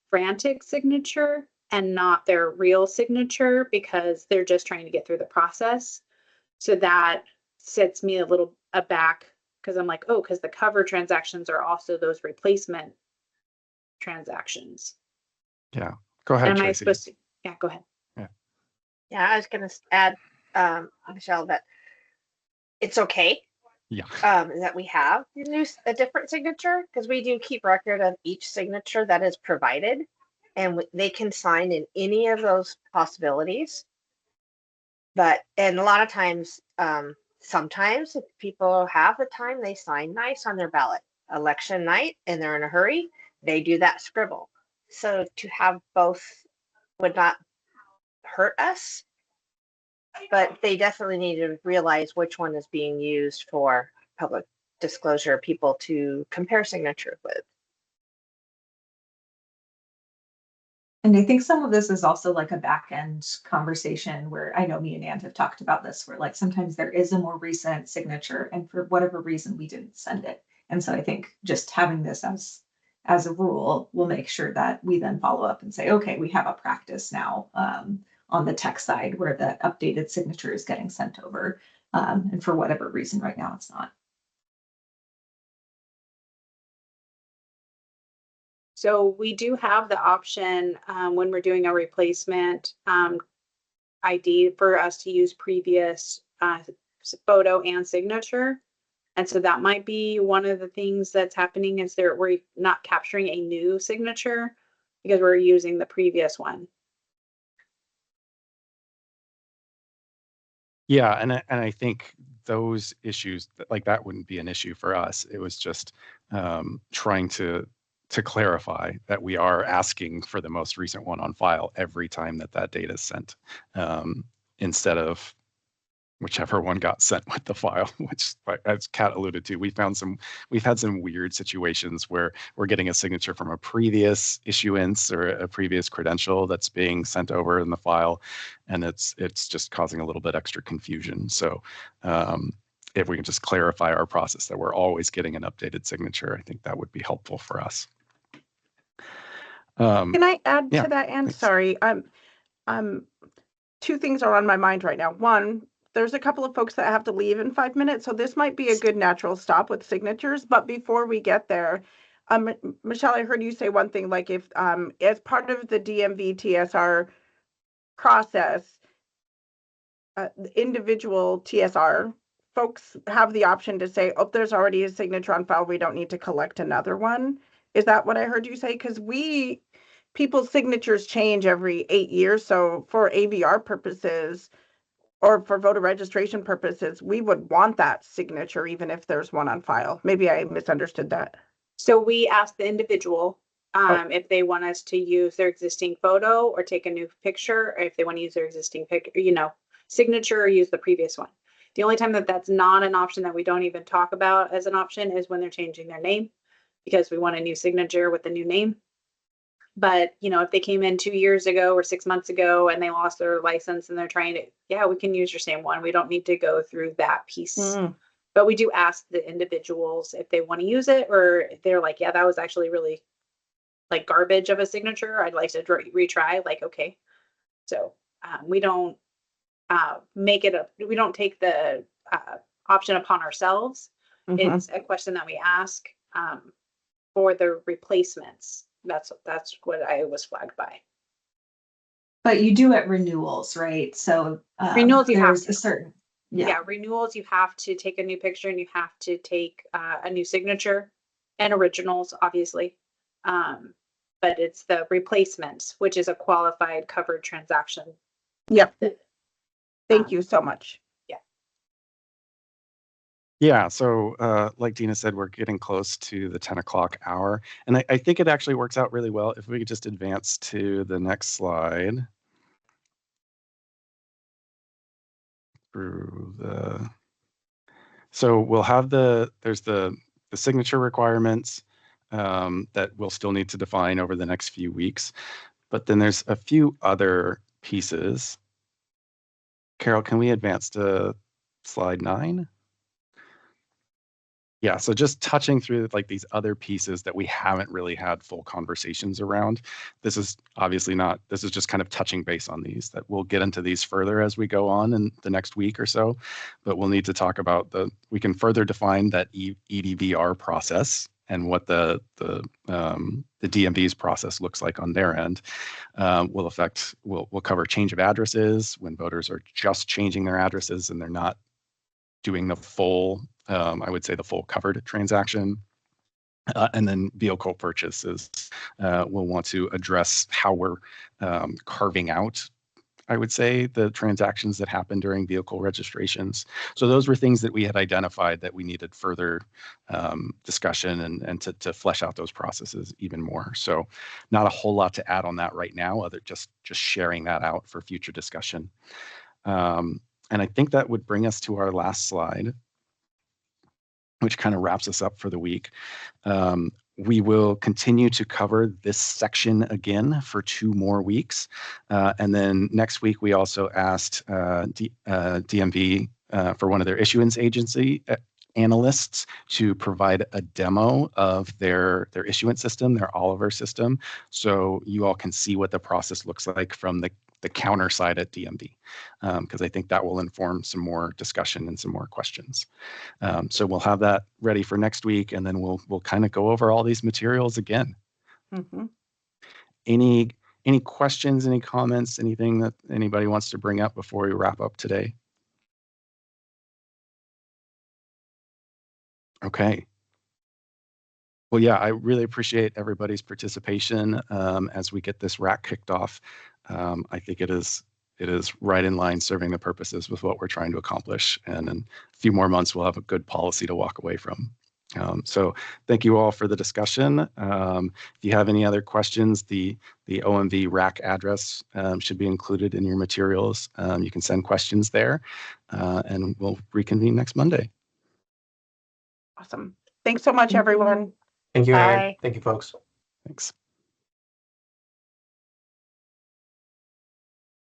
frantic signature and not their real signature because they're just trying to get through the process. So that sets me a little aback because I'm like, oh, because the cover transactions are also those replacement transactions. Yeah. Go ahead, Am I Tracy. supposed to? Yeah, go ahead. Yeah, I was going to add, Michelle, that it's okay. Yeah. That we have a different signature because we do keep record of each signature that is provided, and they can sign in any of those possibilities. And a lot of times, sometimes if people have the time, they sign nice on their ballot. Election night and they're in a hurry, they do that scribble. So to have both would not hurt us, but they definitely need to realize which one is being used for public disclosure, people to compare signatures with. And I think some of this is also like a back end conversation where I know me and Ann have talked about this, where like sometimes there is a more recent signature and for whatever reason we didn't send it. And so I think just having this as a rule will make sure that we then follow up and say, okay, we have a practice now on the tech side where the updated signature is getting sent over. And for whatever reason right now it's not. So we do have the option when we're doing a replacement ID for us to use previous photo and signature. And so that might be one of the things that's happening is we're not capturing a new signature because we're using the previous one. Yeah, and I think those issues like that wouldn't be an issue for us. It was just trying to clarify that we are asking for the most recent one on file every time that data is sent, instead of whichever one got sent with the file, which, as Kat alluded to, we've had some weird situations where we're getting a signature from a previous issuance or a previous credential that's being sent over in the file, and it's just causing a little bit extra confusion. So if we can just clarify our process that we're always getting an updated signature, I think that would be helpful for us. Can I add yeah, to that, Ann? thanks. Sorry, two things are on my mind right now. One, there's a couple of folks that have to leave in 5 minutes, so this might be a good natural stop with signatures. But before we get there, Michelle, I heard you say one thing, like if as part of the DMV TSR process, individual TSR folks have the option to say, oh, there's already a signature on file, we don't need to collect another one. Is that what I heard you say? Because people's signatures change every 8 years. So for AVR purposes, or for voter registration purposes, we would want that signature even if there's one on file. Maybe I misunderstood that. So we ask the individual if they want us to use their existing photo or take a new picture, or if they want to use their existing signature or use the previous one. The only time that that's not an option that we don't even talk about as an option is when they're changing their name, because we want a new signature with a new name. But, if they came in 2 years ago or 6 months ago and they lost their license and they're trying to, yeah, we can use your same one. We don't need to go through that piece. But we do ask the individuals if they want to use it, or if they're like, yeah, that was actually really like garbage of a signature, I'd like to retry. Like, okay. So we don't we don't take the option upon ourselves. It's a question that we ask for the replacements. That's what I was flagged by. But you do at renewals, right? So renewals, you have there's to. a certain Renewals, you have to take a new picture and you have to take a new signature, and originals, obviously. But it's the replacements, which is a qualified covered transaction. Yep. Thank you so much. Yeah, so like Dina said, we're getting close to the 10 o'clock hour. And I think it actually works out really well if we could just advance to the next slide. So we'll have there's the signature requirements that we'll still need to define over the next few weeks. But then there's a few other pieces. Carol, can we advance to slide 9? Yeah, so just touching through like these other pieces that we haven't really had full conversations around. This is obviously not, this is just kind of touching base on these, that we'll get into these further as we go on in the next week or so, but we'll need to talk about we can further define that EDVR process and what the DMV's process looks like on their end. We'll cover change of addresses when voters are just changing their addresses and they're not doing the full, I would say the full covered transaction. And then vehicle purchases. We'll want to address how we're carving out, I would say, the transactions that happen during vehicle registrations. So those were things that we had identified that we needed further discussion and to flesh out those processes even more. So not a whole lot to add on that right now, other just sharing that out for future discussion. And I think that would bring us to our last slide, which kind of wraps us up for the week. We will continue to cover this section again for 2 more weeks. And then next week, we also asked DMV for one of their issuance agency analysts to provide a demo of their issuance system, their Oliver system. So you all can see what the process looks like from the counter side at DMV, because I think that will inform some more discussion and some more questions. So we'll have that ready for next week, and then we'll kind of go over all these materials again. Any questions, any comments, anything that anybody wants to bring up before we wrap up today? Okay. Well, yeah, I really appreciate everybody's participation as we get this RAC kicked off. I think it is right in line serving the purposes with what we're trying to accomplish. And in a few more months, we'll have a good policy to walk away from. So thank you all for the discussion. If you have any other questions, the OMV RAC address should be included in your materials. You can send questions there, and we'll reconvene next Monday. Awesome. Thanks so much, everyone. Thank you, Bye. Anne. Thank you, folks. Thanks.